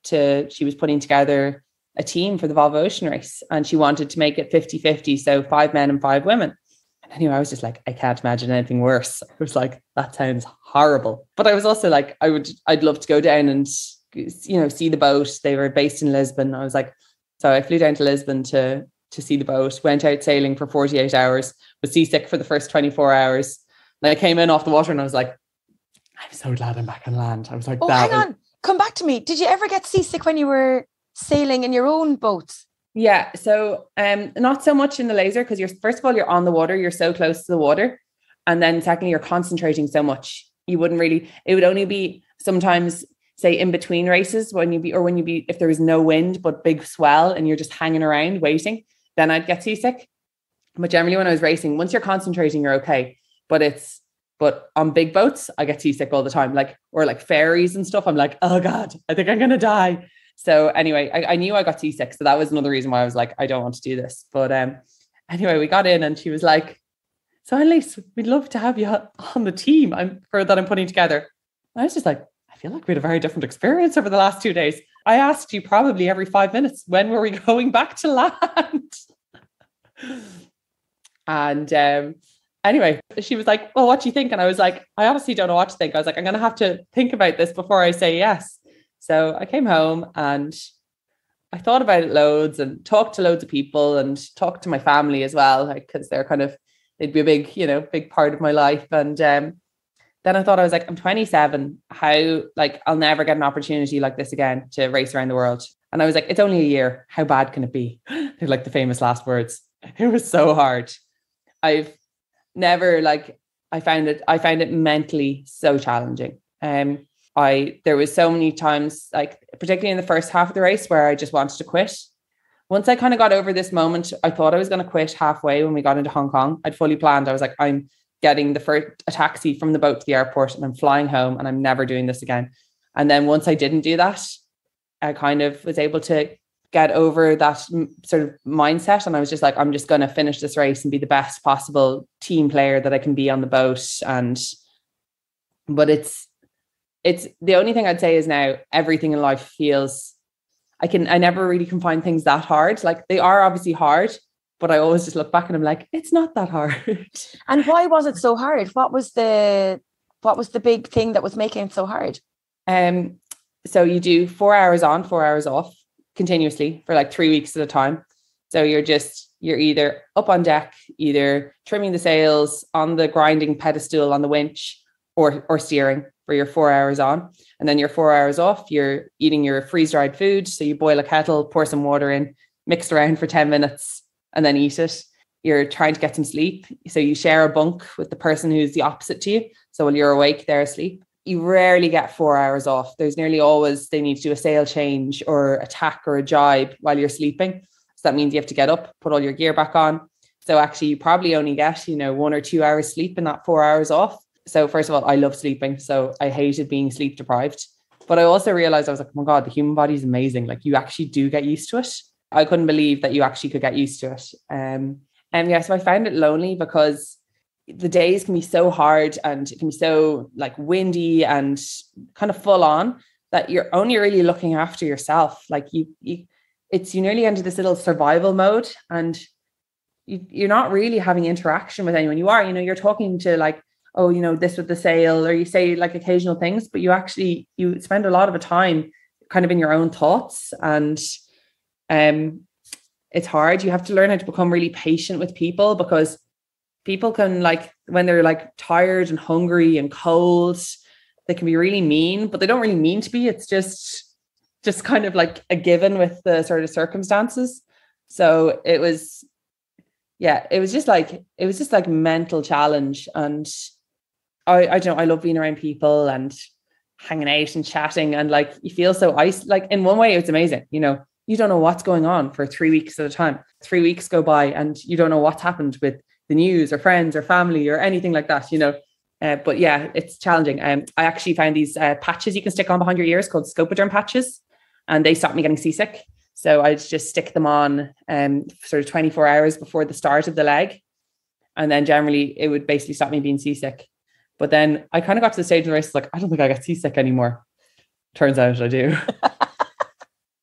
She was putting together a team for the Volvo Ocean race and she wanted to make it 50-50, so 5 men and 5 women. And anyway, I was just like, I can't imagine anything worse. I was like, that sounds horrible. But I was also like, I'd love to go down and, see the boat. They were based in Lisbon. I was like, so I flew down to Lisbon to see the boat, went out sailing for 48 hours, was seasick for the first 24 hours. And I came in off the water and I was like, I'm so glad I'm back on land. I was like, hang on, come back to me. Did you ever get seasick when you were sailing in your own boats? Yeah, so not so much in the laser because you're on the water, you're so close to the water, and then secondly you're concentrating so much. It would only be sometimes say in between races if there was no wind but big swell and you're just hanging around waiting, then I'd get seasick. But generally when I was racing, once you're concentrating you're okay, but on big boats I get seasick all the time, or ferries and stuff. I'm like, oh God, I think I'm gonna die. So anyway, I knew I got seasick. So that was another reason why I was like, I don't want to do this. But anyway, we got in and she was like, so Annalise, we'd love to have you on the team that I'm putting together. And I was just like, I feel like we had a very different experience over the last 2 days. I asked you probably every 5 minutes, when were we going back to land? And anyway, she was like, well, what do you think? And I was like, I honestly don't know what to think. I was like, I'm going to have to think about this before I say yes. So I came home and I thought about it loads and talked to loads of people and talked to my family as well, because they'd be a big part of my life. And then I thought, I was like, I'm 27. I'll never get an opportunity like this again to race around the world. And I was like, it's only a year. How bad can it be? They're like the famous last words. It was so hard. I've never I found it mentally so challenging. There was so many times, particularly in the first half of the race, where I just wanted to quit. Once I kind of got over this moment, I thought I was going to quit halfway when we got into Hong Kong. I'd fully planned. I was like, I'm getting a taxi from the boat to the airport and I'm flying home and I'm never doing this again. And then once I didn't do that, I kind of was able to get over that sort of mindset. And I was just like, I'm just going to finish this race and be the best possible team player that I can be on the boat. But it's the only thing I'd say is now everything in life feels, I never really can find things that hard. They are obviously hard, but I always just look back and I'm like, it's not that hard. And why was it so hard? What was the big thing that was making it so hard? So you do 4 hours on, 4 hours off continuously for 3 weeks at a time. So you're either up on deck, either trimming the sails, on the grinding pedestal on the winch, or steering for your 4 hours on. And then your 4 hours off, you're eating your freeze-dried food. So you boil a kettle, pour some water in, mix around for 10 minutes and then eat it. You're trying to get some sleep. So you share a bunk with the person who's the opposite to you. So while you're awake, they're asleep. You rarely get 4 hours off. There's nearly always, they need to do a sail change or a tack or a jibe while you're sleeping. So that means you have to get up, put all your gear back on. So actually you probably only get, 1 or 2 hours sleep in that 4 hours off. So first of all, I love sleeping. So I hated being sleep deprived. But I also realized, I was like, oh my God, the human body is amazing. You actually do get used to it. I couldn't believe that you actually could get used to it. So I found it lonely because the days can be so hard and it can be so windy and kind of full on that you're only really looking after yourself. You nearly into this little survival mode and you're not really having interaction with anyone. You are, you're talking to this with the sail, or you say occasional things, but you spend a lot of the time kind of in your own thoughts. And it's hard. You have to learn how to become really patient with people, because people can when they're tired and hungry and cold, they can be really mean, but they don't really mean to be. It's just kind of a given with the sort of circumstances. So it was just mental challenge. And I don't know, I love being around people and hanging out and chatting, and like you feel so like in one way it's amazing, you know, you don't know what's going on for 3 weeks at a time. 3 weeks go by and you don't know what's happened with the news or friends or family or anything like that, you know. But yeah, it's challenging. I actually found these patches you can stick on behind your ears called scopoderm patches, and they stopped me getting seasick. So I just stick them on sort of 24 hours before the start of the leg. And then generally it would basically stop me being seasick. But then I kind of got to the stage in the race, like, I don't think I get seasick anymore. Turns out I do.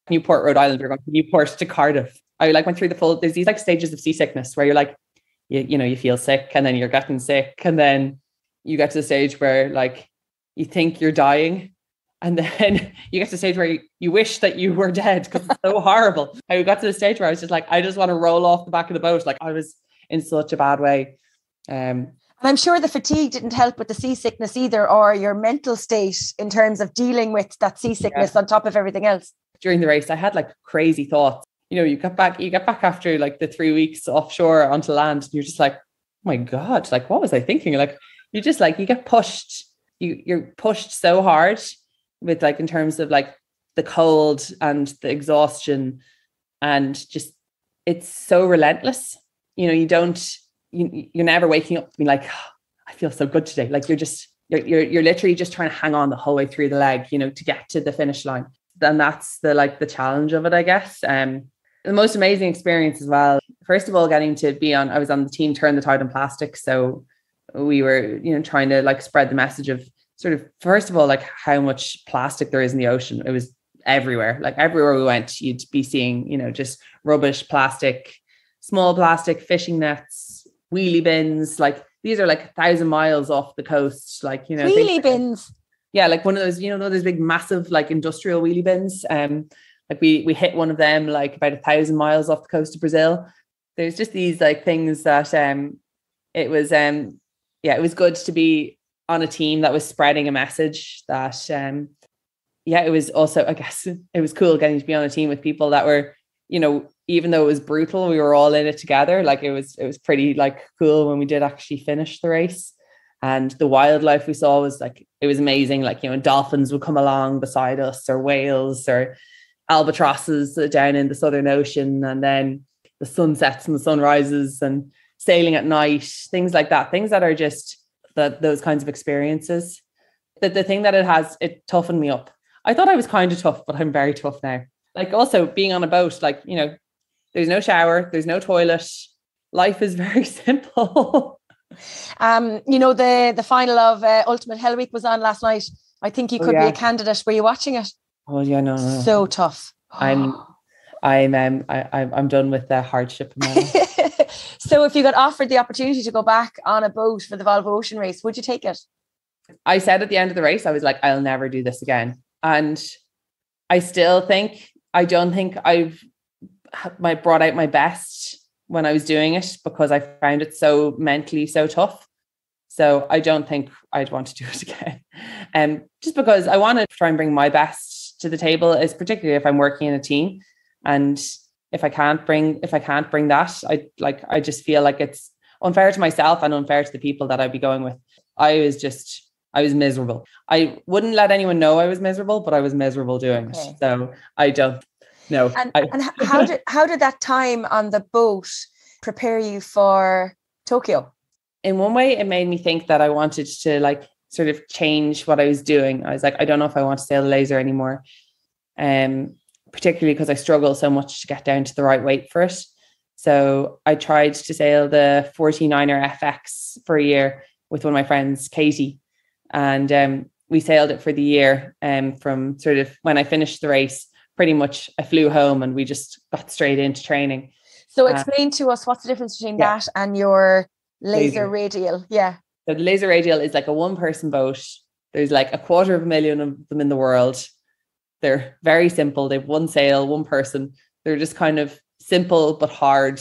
Newport, Rhode Island, we're going from Newport to Cardiff. I like went through the full, there's these like stages of seasickness where you're like, you know, you feel sick and then you're getting sick. And then you get to the stage where like, you think you're dying. And then you get to the stage where you wish that you were dead because it's so horrible. I got to the stage where I was just like, I just want to roll off the back of the boat. Like I was in such a bad way. And I'm sure the fatigue didn't help with the seasickness either, or your mental state in terms of dealing with that seasickness on top of everything else. During the race, I had like crazy thoughts. You know, you get back after like the 3 weeks offshore onto land, and you're just like, oh my God, like what was I thinking? Like you just like, you get pushed, you're pushed so hard with like in terms of like the cold and the exhaustion, and just it's so relentless. You know, you're never waking up being like, oh, I feel so good today. Like you're literally just trying to hang on the whole way through the leg, you know, to get to the finish line. Then that's the challenge of it, I guess. The most amazing experience as well. First of all, getting to be I was on the team Turn the Tide on Plastic. So we were, you know, trying to like spread the message of sort of, first of all, like how much plastic there is in the ocean. It was everywhere. Like everywhere we went, you'd be seeing, you know, just rubbish, plastic, small plastic, fishing nets, wheelie bins. Like these are like 1,000 miles off the coast. Like, you know, wheelie bins. Yeah, like one of those, you know, those big, massive, like industrial wheelie bins. Like we hit one of them like about 1,000 miles off the coast of Brazil. There's just these like things that it was good to be on a team that was spreading a message that it was also, I guess it was cool getting to be on a team with people that were, you know, even though it was brutal, we were all in it together. Like it was pretty like cool when we did actually finish the race. And the wildlife we saw was like, it was amazing. Like, you know, dolphins would come along beside us, or whales, or albatrosses down in the Southern Ocean. And then the sunsets and the sunrises and sailing at night, things like that. Things that are just those kinds of experiences. The thing that it toughened me up. I thought I was kind of tough, but I'm very tough now. Like also being on a boat, like, you know, there's no shower, there's no toilet. Life is very simple. You know, the final of Ultimate Hell Week was on last night. I think you could be a candidate. Were you watching it? Oh yeah, no. So tough. I'm done with the hardship. So if you got offered the opportunity to go back on a boat for the Volvo Ocean race, would you take it? I said at the end of the race, I was like, I'll never do this again. And I still don't think I've brought out my best when I was doing it, because I found it so mentally so tough. So I don't think I'd want to do it again. Just because I want to try and bring my best to the table, is particularly if I'm working in a team. And if I can't bring that, I just feel like it's unfair to myself and unfair to the people that I'd be going with. I was miserable. I wouldn't let anyone know I was miserable, but I was miserable doing it. So I don't know. And how did that time on the boat prepare you for Tokyo? In one way, it made me think that I wanted to like sort of change what I was doing. I was like, I don't know if I want to sail the laser anymore. Particularly because I struggle so much to get down to the right weight for it. So I tried to sail the 49er FX for a year with one of my friends, Katie. And we sailed it for the year. From sort of when I finished the race, pretty much I flew home and we just got straight into training. So explain to us what's the difference between that and your laser radial. Yeah. So the laser radial is like a one-person boat. There's like 250,000 of them in the world. They're very simple. They've one sail, one person. They're just kind of simple but hard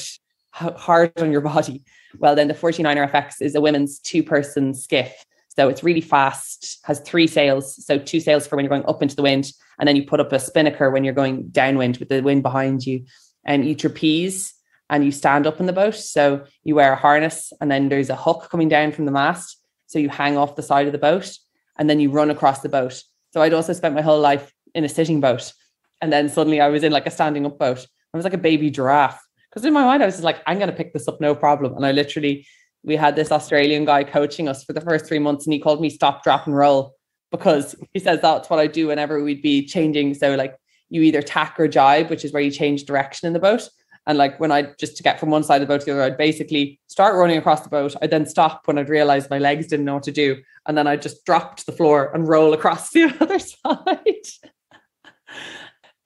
on your body. Well, then the 49er FX is a women's 2-person skiff. So it's really fast, has 3 sails. So 2 sails for when you're going up into the wind. And then you put up a spinnaker when you're going downwind with the wind behind you. And you trapeze and you stand up in the boat. So you wear a harness, and then there's a hook coming down from the mast. So you hang off the side of the boat and then you run across the boat. So I'd also spent my whole life in a sitting boat. And then suddenly I was in like a standing up boat. I was like a baby giraffe. Because in my mind, I was just like, I'm going to pick this up, no problem. And we had this Australian guy coaching us for the first 3 months, and he called me stop, drop and roll, because he says that's what I do whenever we'd be changing. So like you either tack or jibe, which is where you change direction in the boat. And like when just to get from one side of the boat to the other, I'd basically start running across the boat. I'd then stop when I'd realized my legs didn't know what to do. And then I'd just drop to the floor and roll across the other side.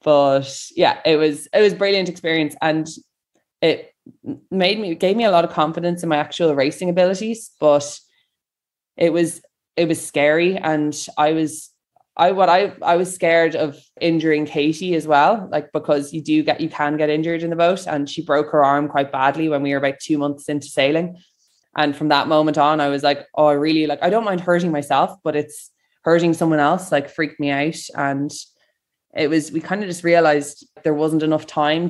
But yeah, it was a brilliant experience. And it gave me a lot of confidence in my actual racing abilities, but it was scary. And I was scared of injuring Katie as well, like, because you can get injured in the boat, and she broke her arm quite badly when we were about 2 months into sailing. And from that moment on, I was like, oh, I don't mind hurting myself, but it's hurting someone else, like, freaked me out. And we kind of just realized there wasn't enough time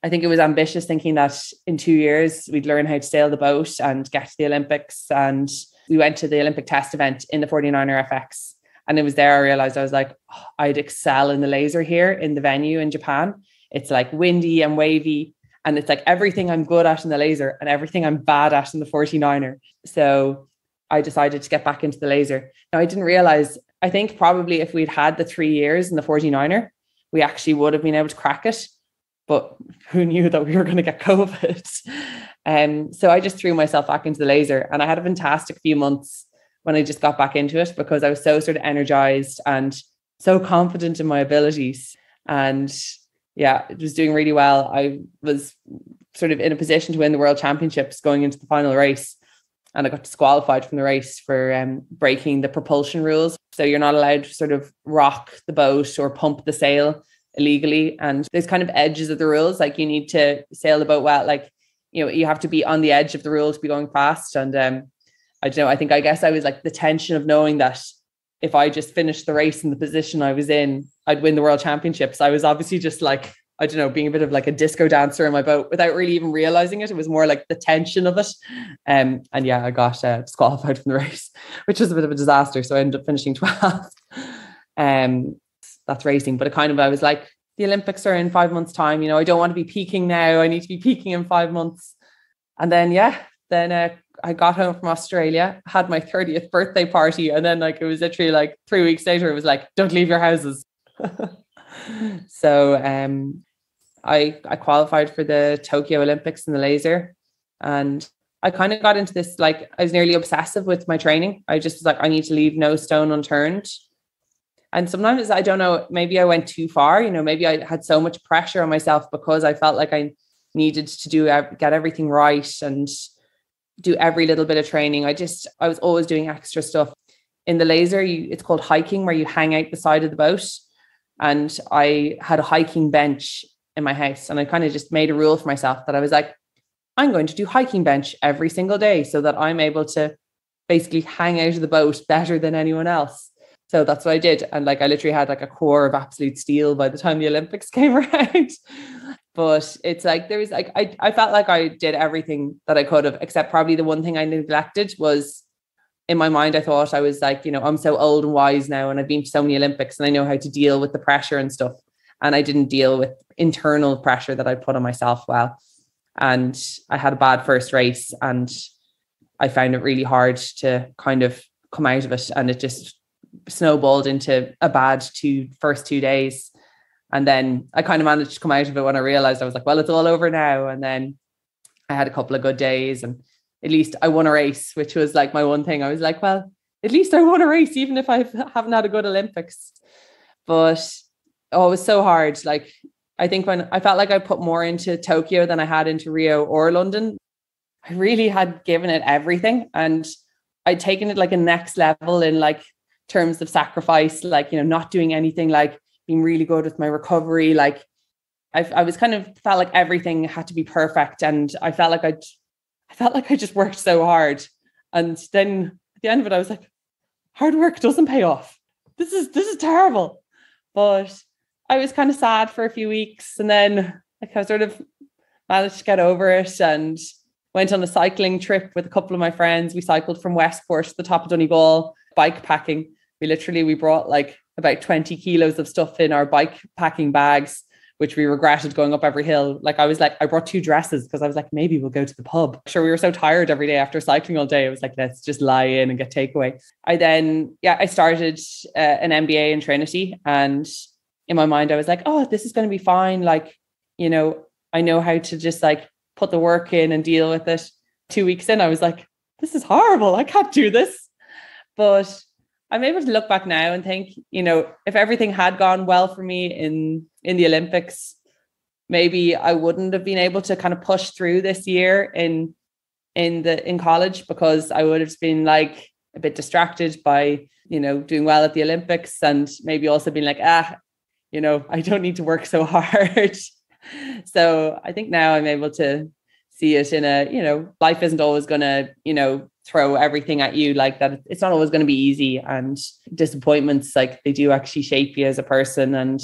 I think it was ambitious thinking that in 2 years we'd learn how to sail the boat and get to the Olympics. And we went to the Olympic test event in the 49er FX. And it was there I realized, I was like, oh, I'd excel in the laser here in the venue in Japan. It's like windy and wavy. And it's like everything I'm good at in the laser and everything I'm bad at in the 49er. So I decided to get back into the laser. Now, I didn't realize, I think probably if we'd had the 3 years in the 49er, we actually would have been able to crack it. But who knew that we were going to get COVID? So I just threw myself back into the laser, and I had a fantastic few months when I just got back into it, because I was so sort of energized and so confident in my abilities. And yeah, it was doing really well. I was sort of in a position to win the World Championships going into the final race. And I got disqualified from the race for breaking the propulsion rules. So you're not allowed to sort of rock the boat or pump the sail illegally. And there's kind of edges of the rules. Like you need to sail the boat well. Like, you have to be on the edge of the rule to be going fast. And I don't know, I guess I was like the tension of knowing that if I just finished the race in the position I was in, I'd win the World Championships. I was obviously just like, I don't know, being a bit of like a disco dancer in my boat without really even realizing it. It was more like the tension of it. And yeah, I got disqualified from the race, which was a bit of a disaster. So I ended up finishing 12th. That's racing. But I was like, the Olympics are in 5 months' time. I don't want to be peaking now. I need to be peaking in 5 months. And then, I got home from Australia, had my 30th birthday party. And then it was literally like 3 weeks later, it was like, don't leave your houses. So I qualified for the Tokyo Olympics in the laser. And I kind of got into this, I was nearly obsessive with my training. I just was like, I need to leave no stone unturned. And sometimes, I don't know, maybe I went too far. Maybe I had so much pressure on myself because I felt like I needed to get everything right and do every little bit of training. I was always doing extra stuff. In the laser, it's called hiking, where you hang out the side of the boat. And I had a hiking bench in my house. And I kind of just made a rule for myself that I was like, I'm going to do hiking bench every single day so that I'm able to basically hang out of the boat better than anyone else. So that's what I did. And I literally had a core of absolute steel by the time the Olympics came around. But it's there was I felt like I did everything that I could have, except probably the one thing I neglected was, in my mind, I thought I was I'm so old and wise now, and I've been to so many Olympics and I know how to deal with the pressure and stuff. And I didn't deal with internal pressure that I put on myself well. And I had a bad first race, and I found it really hard to kind of come out of it. And it just snowballed into a bad first 2 days. And then I kind of managed to come out of it when I realized, I was like, well, it's all over now. And then I had a couple of good days, and at least I won a race, which was my one thing. I was like, well, at least I won a race, even if I haven't had a good Olympics. But it was so hard. I think when I felt like I put more into Tokyo than I had into Rio or London, I really had given it everything. And I'd taken it a next level in terms of sacrifice, not doing anything, being really good with my recovery. I was kind of felt like everything had to be perfect. And I felt like I just worked so hard. And then at the end of it, I was like, hard work doesn't pay off. This is terrible. But I was kind of sad for a few weeks. And then I sort of managed to get over it and went on a cycling trip with a couple of my friends. We cycled from Westport to the top of Donegal, bike packing. we brought like about 20 kilos of stuff in our bike packing bags, which we regretted going up every hill. Like I was like, I brought 2 dresses because I was like, maybe we'll go to the pub. Sure, we were so tired every day after cycling all day. I was like, let's just lie in and get takeaway. I started an MBA in Trinity, and in my mind, I was like, oh, this is going to be fine. Like, you know, I know how to just like put the work in and deal with it. 2 weeks in, I was like, this is horrible. I can't do this. But I'm able to look back now and think, you know, if everything had gone well for me in the Olympics, maybe I wouldn't have been able to kind of push through this year in college, because I would have been like a bit distracted by, you know, doing well at the Olympics, and maybe also being like, you know, I don't need to work so hard. So I think now I'm able to see it in a, you know, life isn't always going to, you know, throw everything at you like that. It's not always going to be easy, and disappointments, like, they do actually shape you as a person. And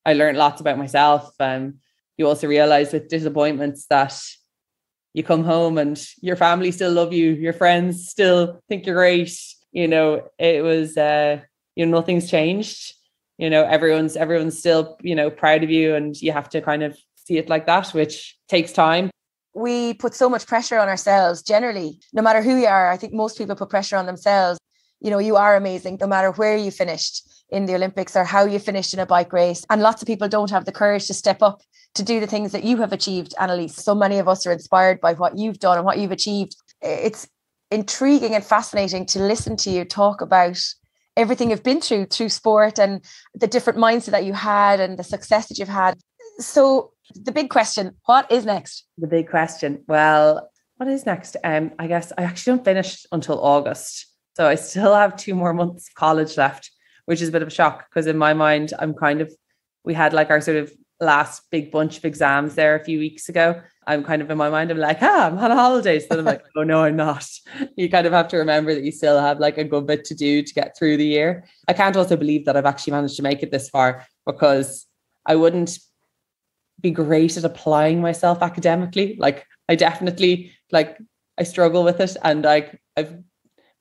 I learned lots about myself. You also realize with disappointments that you come home and your family still love you, your friends still think you're great. You know, it was you know, nothing's changed. You know, everyone's still, you know, proud of you, and you have to kind of see it like that, which takes time. We put so much pressure on ourselves generally, no matter who you are. I think most people put pressure on themselves. You know, you are amazing, no matter where you finished in the Olympics or how you finished in a bike race. And lots of people don't have the courage to step up to do the things that you have achieved, Annalise. So many of us are inspired by what you've done and what you've achieved. It's intriguing and fascinating to listen to you talk about everything you've been through sport, and the different mindset that you had and the success that you've had. So the big question, what is next? The big question. Well, what is next? I guess I actually don't finish until August. So I still have 2 more months of college left, which is a bit of a shock, because in my mind, we had like our sort of last big bunch of exams there a few weeks ago. I'm kind of in my mind, I'm like, I'm on holidays. So I'm like, oh no, I'm not. You kind of have to remember that you still have like a good bit to do to get through the year. I can't also believe that I've actually managed to make it this far, because I wouldn't be great at applying myself academically. Like I definitely, like, I struggle with it, and like I've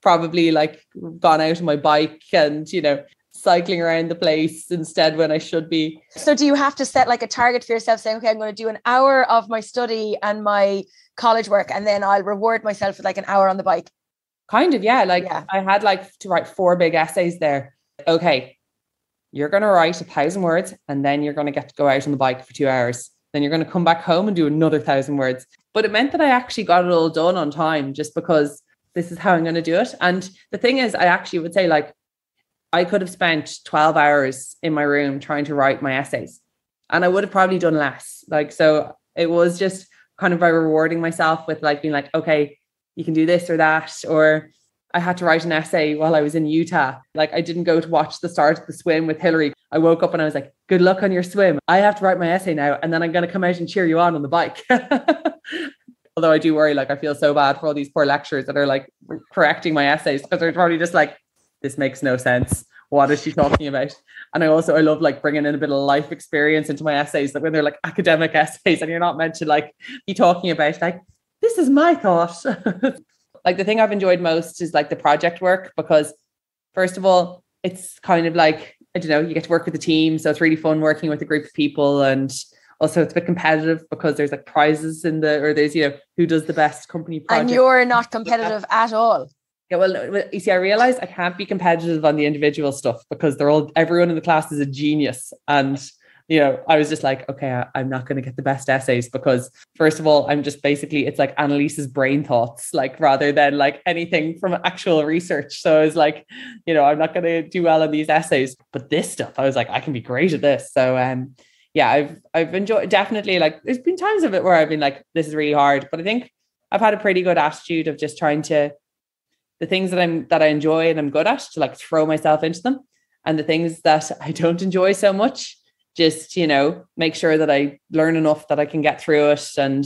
probably like gone out on my bike and, you know, cycling around the place instead when I should be. So do you have to set like a target for yourself, saying, okay, I'm going to do an hour of my study and my college work, and then I'll reward myself with like an hour on the bike? Kind of, yeah. Like I had like to write 4 big essays there. Okay, you're going to write 1,000 words, and then you're going to get to go out on the bike for 2 hours. Then you're going to come back home and do another 1,000 words. But it meant that I actually got it all done on time, just because this is how I'm going to do it. And the thing is, I actually would say, like, I could have spent 12 hours in my room trying to write my essays, and I would have probably done less. Like, so it was just kind of by rewarding myself with like being like, okay, you can do this or that. Or I had to write an essay while I was in Utah. Like, I didn't go to watch the start of the swim with Hillary. I woke up and I was like, good luck on your swim. I have to write my essay now, and then I'm going to come out and cheer you on the bike. Although I do worry, like, I feel so bad for all these poor lecturers that are like correcting my essays, because they're probably just like, this makes no sense. What is she talking about? And I love like bringing in a bit of life experience into my essays, that when they're like academic essays and you're not meant to like be talking about like, this is my thought. Like, the thing I've enjoyed most is like the project work, because first of all, it's kind of like, I don't know, you get to work with a team. So it's really fun working with a group of people. And also it's a bit competitive, because there's like prizes there's, you know, who does the best company project. And you're not competitive at all. Yeah, well, you see, I realized I can't be competitive on the individual stuff, because everyone in the class is a genius. And, you know, I was just like, okay, I'm not going to get the best essays, because first of all, I'm just basically, it's like Annalise's brain thoughts, like, rather than like anything from actual research. So I was like, you know, I'm not going to do well on these essays, but this stuff, I was like, I can be great at this. So, yeah, I've enjoyed, definitely, like, there's been times of it where I've been like, this is really hard, but I think I've had a pretty good attitude of just trying to, the things that I enjoy and I'm good at, to like throw myself into them, and the things that I don't enjoy so much, just, you know, make sure that I learn enough that I can get through it and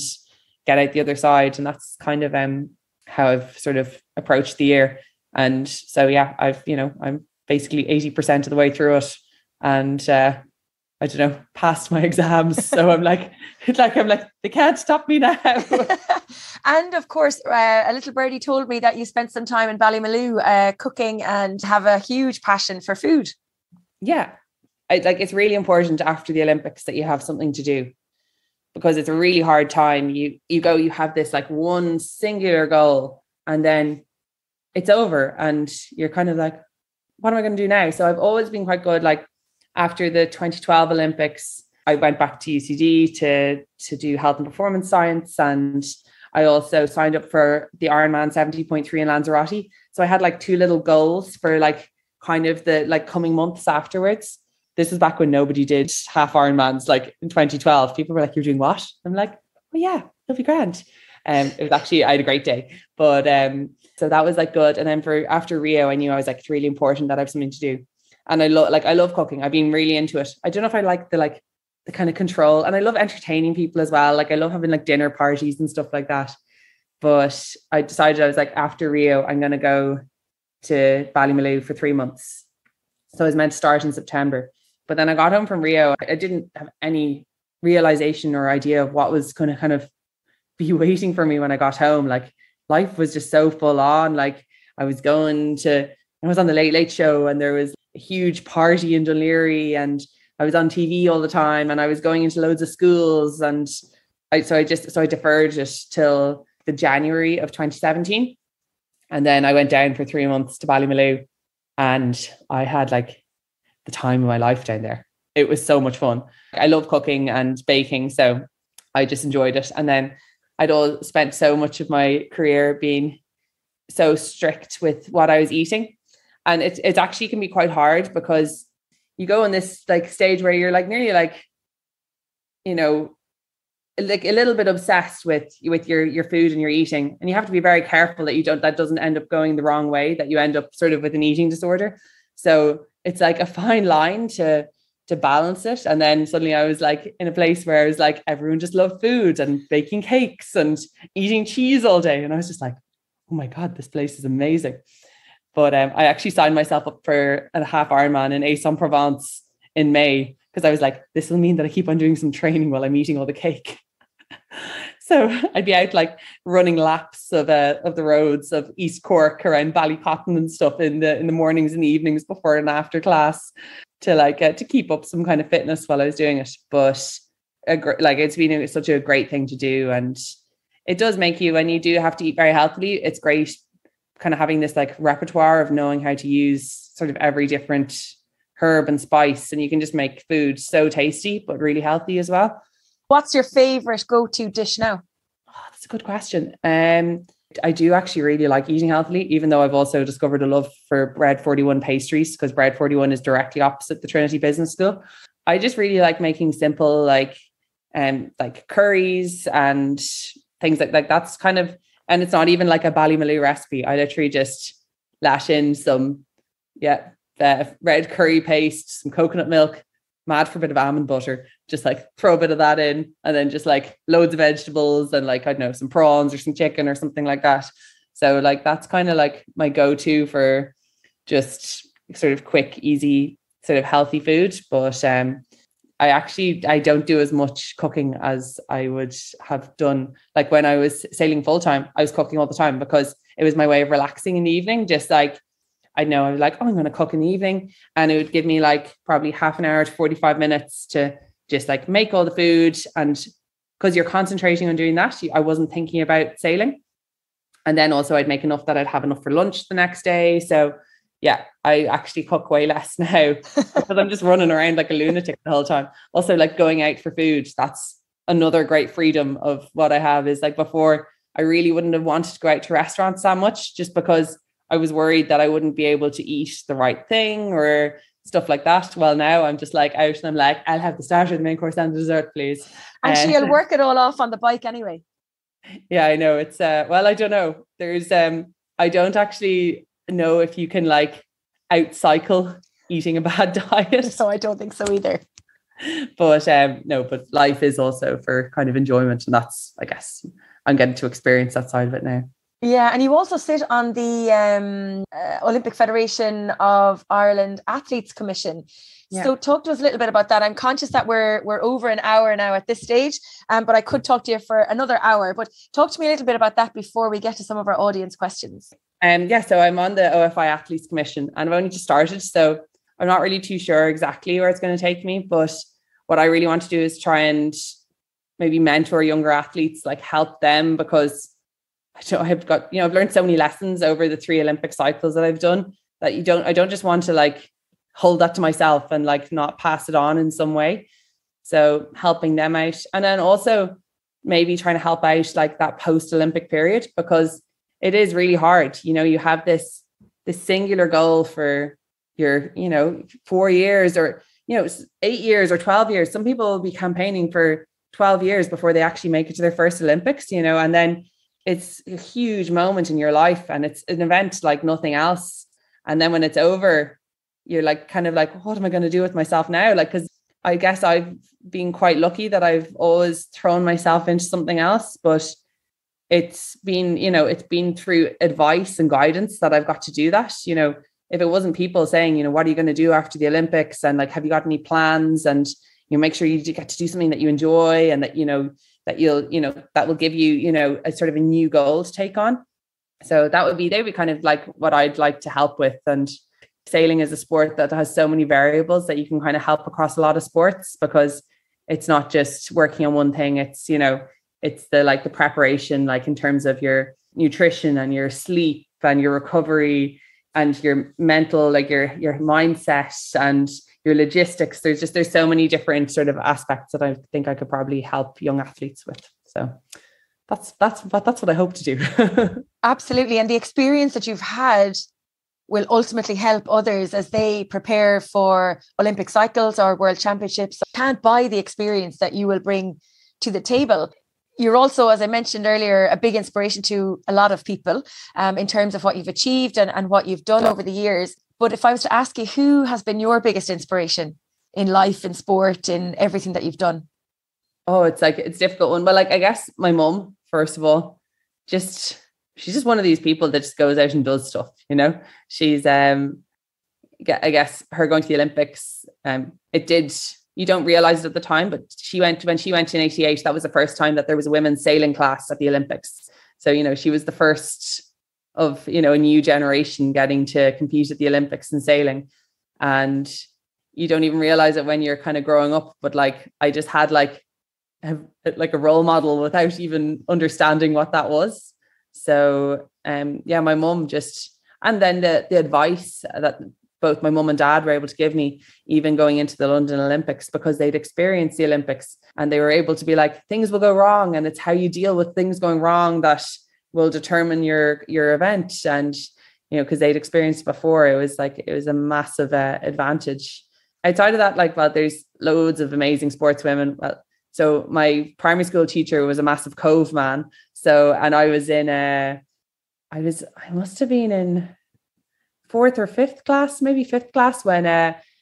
get out the other side. And that's kind of how I've sort of approached the year. And so, yeah, I'm basically 80% of the way through it, and I don't know, passed my exams. So I'm like, they can't stop me now. And of course, a little birdie told me that you spent some time in Ballymaloe cooking and have a huge passion for food. Yeah. It's really important after the Olympics that you have something to do, because it's a really hard time. You have this like one singular goal and then it's over and you're kind of like, what am I going to do now? So I've always been quite good. Like after the 2012 Olympics, I went back to UCD to do health and performance science. And I also signed up for the Ironman 70.3 in Lanzarote. So I had like 2 little goals for like kind of the like coming months afterwards. This was back when nobody did half Ironmans, like in 2012. People were like, you're doing what? I'm like, oh yeah, it'll be grand. It was actually, I had a great day. But so that was like good. And then after Rio, I knew I was like, it's really important that I have something to do. And I love cooking. I've been really into it. I don't know if I like the kind of control, and I love entertaining people as well. Like I love having like dinner parties and stuff like that. But I decided, I was like, after Rio, I'm going to go to Ballymaloe for 3 months. So I was meant to start in September. But then I got home from Rio. I didn't have any realization or idea of what was going to kind of be waiting for me when I got home. Like life was just so full on. Like I was on the Late Late Show and there was a huge party in Dunleary and I was on TV all the time and I was going into loads of schools. And I deferred it till the January of 2017. And then I went down for 3 months to Ballymaloe and I had like the time of my life down there. It was so much fun. I love cooking and baking, so I just enjoyed it. And then I'd all spent so much of my career being so strict with what I was eating, and it actually can be quite hard because you go on this like stage where you're like nearly like, you know, like a little bit obsessed with your food and your eating, and you have to be very careful that doesn't end up going the wrong way, that you end up sort of with an eating disorder. So it's like a fine line to balance it. And then suddenly I was like in a place where I was like, everyone just loved food and baking cakes and eating cheese all day. And I was just like, oh my God, this place is amazing. But I actually signed myself up for a half Ironman in Aix-en-Provence in May, because I was like, this will mean that I keep on doing some training while I'm eating all the cake. So I'd be out like running laps of the roads of East Cork around Ballycotton and stuff in the mornings and the evenings before and after class to keep up some kind of fitness while I was doing it. But it's been such a great thing to do, and it does make you, when you do have to eat very healthily, it's great kind of having this like repertoire of knowing how to use sort of every different herb and spice, and you can just make food so tasty but really healthy as well. What's your favorite go-to dish now? Oh, that's a good question. I do actually really like eating healthily, even though I've also discovered a love for Bread 41 pastries, because Bread 41 is directly opposite the Trinity Business School. I just really like making simple like curries and things like that's kind of, and it's not even like a Ballymaloe recipe. I literally just lash in some red curry paste, some coconut milk, mad for a bit of almond butter, just like throw a bit of that in, and then just like loads of vegetables and like, I don't know, some prawns or some chicken or something like that. So like that's kind of like my go-to for just sort of quick, easy, sort of healthy food. But I don't do as much cooking as I would have done. Like when I was sailing full time, I was cooking all the time because it was my way of relaxing in the evening. Just like, I know I was like, oh, I'm going to cook in the evening, and it would give me like probably half an hour to 45 minutes to just like make all the food. And because you're concentrating on doing that, I wasn't thinking about sailing. And then also I'd make enough that I'd have enough for lunch the next day. So yeah, I actually cook way less now because I'm just running around like a lunatic the whole time. Also like going out for food, that's another great freedom of what I have. Is like before, I really wouldn't have wanted to go out to restaurants that much, just because I was worried that I wouldn't be able to eat the right thing or stuff like that. Well, now I'm just like out and I'm like, I'll have the starter, the main course and the dessert, please. And she'll work it all off on the bike anyway. Yeah, I know. It's well, I don't know. There's I don't actually know if you can like outcycle eating a bad diet. So I don't think so either. But no, but life is also for kind of enjoyment, and that's, I guess, I'm getting to experience that side of it now. Yeah, and you also sit on the Olympic Federation of Ireland Athletes Commission. Yeah. So talk to us a little bit about that. I'm conscious that we're over an hour now at this stage, but I could talk to you for another hour. But talk to me a little bit about that before we get to some of our audience questions. So I'm on the OFI Athletes Commission and I've only just started. So I'm not really too sure exactly where it's going to take me. But what I really want to do is try and maybe mentor younger athletes, like help them, because I've learned so many lessons over the 3 Olympic cycles that I've done that I don't just want to like hold that to myself and like not pass it on in some way. So helping them out. And then also maybe trying to help out like that post-Olympic period, because it is really hard. You have this singular goal for your, 4 years or, 8 years or 12 years. Some people will be campaigning for 12 years before they actually make it to their first Olympics, and then it's a huge moment in your life and it's an event like nothing else. And then when it's over, you're like, kind of like, what am I going to do with myself now? Like, because I guess I've been quite lucky that I've always thrown myself into something else, but it's been through advice and guidance that I've got to do that. If it wasn't people saying, what are you going to do after the Olympics? And like, have you got any plans? And make sure you get to do something that you enjoy and that, that will give you, a sort of a new goal to take on. So they'd be kind of like what I'd like to help with. And sailing is a sport that has so many variables that you can kind of help across a lot of sports, because it's not just working on one thing. It's, it's the preparation, like in terms of your nutrition and your sleep and your recovery and your mental, like your mindset and your logistics. There's so many different sort of aspects that I think I could probably help young athletes with. So that's what I hope to do. Absolutely. And the experience that you've had will ultimately help others as they prepare for Olympic cycles or World Championships. Can't buy the experience that you will bring to the table. You're also, as I mentioned earlier, a big inspiration to a lot of people in terms of what you've achieved and what you've done over the years. But if I was to ask you, who has been your biggest inspiration in life, in sport, in everything that you've done? Oh, it's a difficult one. But like, I guess my mum, first of all, she's just one of these people that just goes out and does stuff, She's, I guess her going to the Olympics, you don't realize it at the time, but when she went in 88, that was the first time that there was a women's sailing class at the Olympics. So, she was the first of, a new generation getting to compete at the Olympics in sailing. And you don't even realize it when you're kind of growing up. But like, I just had like a role model without even understanding what that was. So, my mum and then the advice that both my mum and dad were able to give me, even going into the London Olympics, because they'd experienced the Olympics and they were able to be like, things will go wrong. And it's how you deal with things going wrong that will determine your event. And, because they'd experienced before, it was a massive advantage. Outside of that, there's loads of amazing sportswomen. So my primary school teacher was a massive Cove man. So, and I was I must have been in 4th or 5th class, maybe 5th class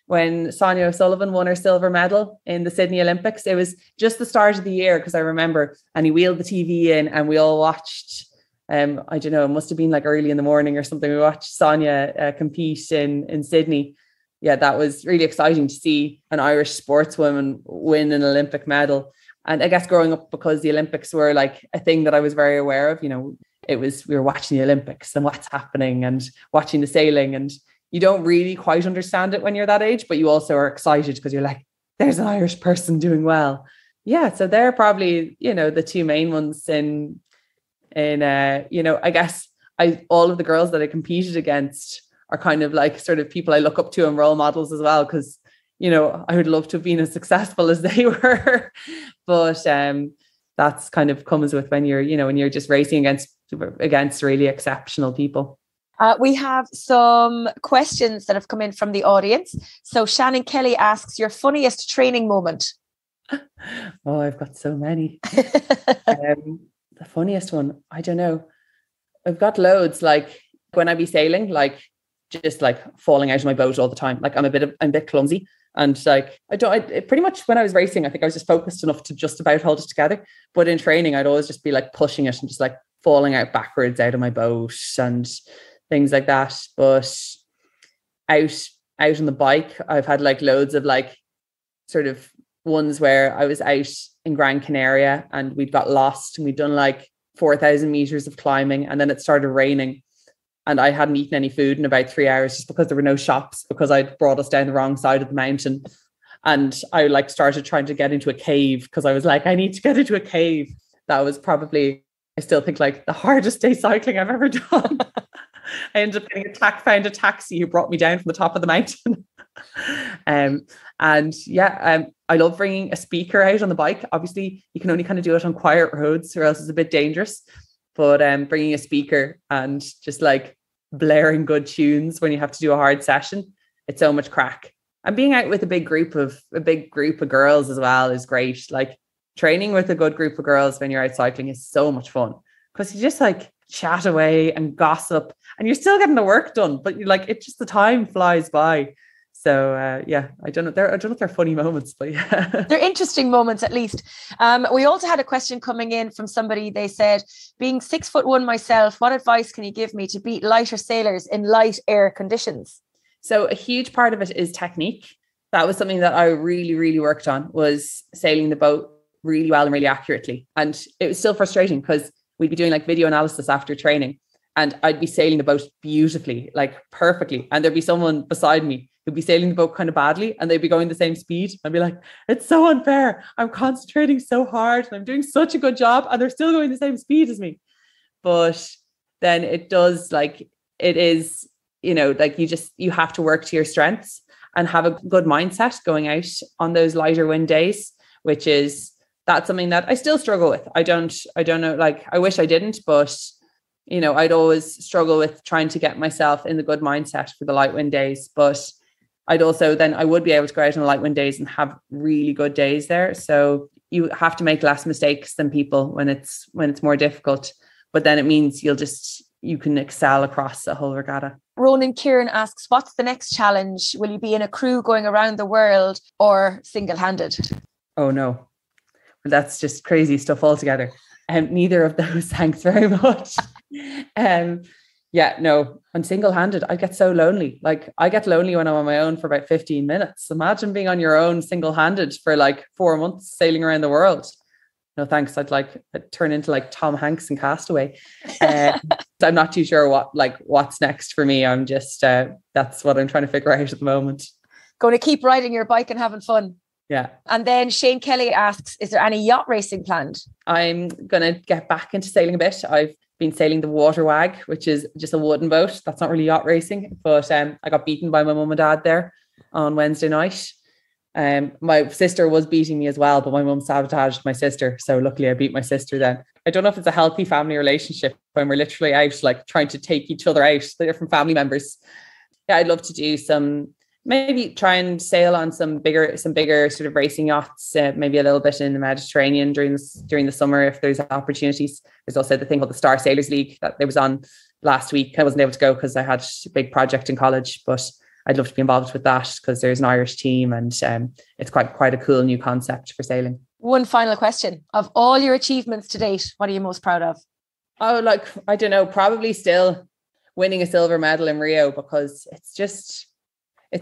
when Sonia O'Sullivan won her silver medal in the Sydney Olympics. It was just the start of the year, because I remember, and he wheeled the TV in and we all watched, I don't know, it must have been like early in the morning or something. We watched Sonia compete in Sydney. Yeah, that was really exciting to see an Irish sportswoman win an Olympic medal. And I guess growing up, because the Olympics were like a thing that I was very aware of, we were watching the Olympics and what's happening and watching the sailing, and you don't really quite understand it when you're that age, but you also are excited because you're like, there's an Irish person doing well. Yeah. So they're probably, the two main ones in I guess all of the girls that I competed against are kind of like sort of people I look up to and role models as well. Cause I would love to have been as successful as they were, but that's kind of comes with when you're just racing against really exceptional people. We have some questions that have come in from the audience. So Shannon Kelly asks, your funniest training moment? Oh, I've got so many. The funniest one, I don't know. I've got loads. Like when I be sailing, like just like falling out of my boat all the time. Like I'm a bit clumsy. And like, pretty much when I was racing, I think I was just focused enough to just about hold it together. But in training, I'd always just be like pushing it and just like falling out backwards out of my boat and things like that. But out on the bike, I've had like loads of like sort of ones where I was out in Gran Canaria and we'd got lost and we'd done like 4,000 meters of climbing, and then it started raining and I hadn't eaten any food in about 3 hours just because there were no shops, because I'd brought us down the wrong side of the mountain. And I like started trying to get into a cave because I was like, I need to get into a cave. That was probably, I still think, like the hardest day cycling I've ever done. I ended up getting found a taxi who brought me down from the top of the mountain. I love bringing a speaker out on the bike. Obviously, you can only kind of do it on quiet roads or else it's a bit dangerous. But bringing a speaker and just like blaring good tunes when you have to do a hard session, it's so much crack. And being out with a big group of girls as well is great. Like training with a good group of girls when you're out cycling is so much fun because you just like chat away and gossip and you're still getting the work done, but you're like, it's just the time flies by. So I don't know if they're funny moments, but yeah. They're interesting moments at least. We also had a question coming in from somebody. They said, being 6'1" myself, what advice can you give me to beat lighter sailors in light air conditions? So a huge part of it is technique. That was something that I really, really worked on, was sailing the boat really well and really accurately. And it was still frustrating because we'd be doing like video analysis after training and I'd be sailing the boat beautifully, like perfectly. And there'd be someone beside me who'd be sailing the boat kind of badly and they'd be going the same speed. I'd be like, it's so unfair. I'm concentrating so hard and I'm doing such a good job and they're still going the same speed as me. But then it does, like, it is, you know, like you have to work to your strengths and have a good mindset going out on those lighter wind days, that's something that I still struggle with. I don't know, like I wish I didn't, but you know, I'd always struggle with trying to get myself in the good mindset for the light wind days. But I would be able to go out on the light wind days and have really good days there. So you have to make less mistakes than people when it's more difficult, but then it means you can excel across a whole regatta. Ronan Kieran asks, what's the next challenge? Will you be in a crew going around the world or single-handed? Oh no, that's just crazy stuff altogether. Neither of those, thanks very much. I'm single-handed. I get so lonely. Like I get lonely when I'm on my own for about 15 minutes. Imagine being on your own single-handed for like 4 months sailing around the world. No thanks. I'd turn into like Tom Hanks in Castaway. I'm not too sure what's next for me. I'm just that's what I'm trying to figure out at the moment. Going to keep riding your bike and having fun. Yeah. And then Shane Kelly asks, is there any yacht racing planned? I'm going to get back into sailing a bit. I've been sailing the Water Wag, which is just a wooden boat. That's not really yacht racing, but I got beaten by my mum and dad there on Wednesday night. My sister was beating me as well, but my mum sabotaged my sister. So luckily I beat my sister then. I don't know if it's a healthy family relationship when we're literally out like trying to take each other out, the different family members. Yeah, I'd love to do maybe try and sail on some bigger sort of racing yachts, maybe a little bit in the Mediterranean during the summer if there's opportunities. There's also the thing called the Star Sailors League that there was on last week. I wasn't able to go because I had a big project in college, but I'd love to be involved with that because there's an Irish team and it's quite a cool new concept for sailing. One final question. Of all your achievements to date, what are you most proud of? Oh, I don't know, probably still winning a silver medal in Rio, because it's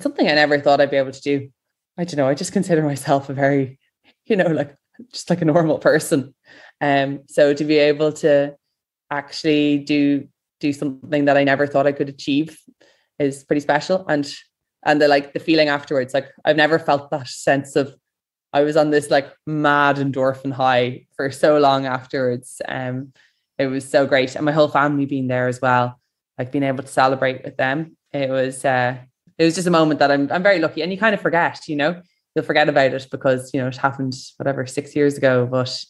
something I never thought I'd be able to do. I don't know. I just consider myself a very, just like a normal person. So to be able to actually do something that I never thought I could achieve is pretty special. And the feeling afterwards, like I've never felt that sense of, I was on this like mad endorphin high for so long afterwards. It was so great. And my whole family being there as well, like being able to celebrate with them. It was just a moment that I'm very lucky, and you kind of forget, you'll forget about it because, it happened, 6 years ago, but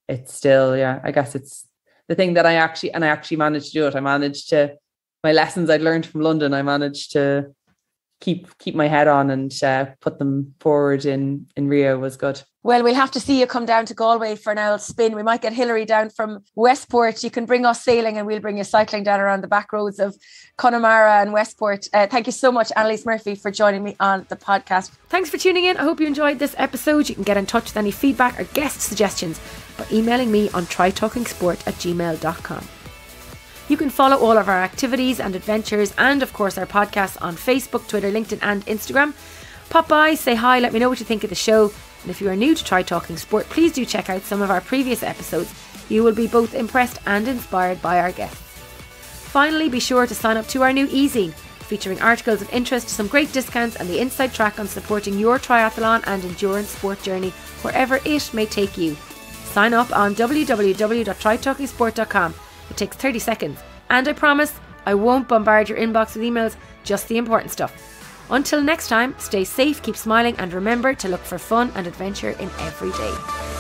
it's still, I guess it's the thing that I actually managed to do it. I managed to, my lessons I'd learned from London, I managed to keep my head on and put them forward in Rio was good. Well, we'll have to see you come down to Galway for an old spin. We might get Hilary down from Westport. You can bring us sailing and we'll bring you cycling down around the back roads of Connemara and Westport. Thank you so much, Annalise Murphy, for joining me on the podcast. Thanks for tuning in. I hope you enjoyed this episode. You can get in touch with any feedback or guest suggestions by emailing me on trytalkingsport@gmail.com. You can follow all of our activities and adventures and of course our podcasts on Facebook, Twitter, LinkedIn and Instagram. Pop by, say hi, let me know what you think of the show. And if you are new to Try Talking Sport, please do check out some of our previous episodes. You will be both impressed and inspired by our guests. Finally, be sure to sign up to our new e-zine, featuring articles of interest, some great discounts and the inside track on supporting your triathlon and endurance sport journey, wherever it may take you. Sign up on www.trytalkingsport.com. It takes 30 seconds. And I promise, I won't bombard your inbox with emails, just the important stuff. Until next time, stay safe, keep smiling and remember to look for fun and adventure in every day.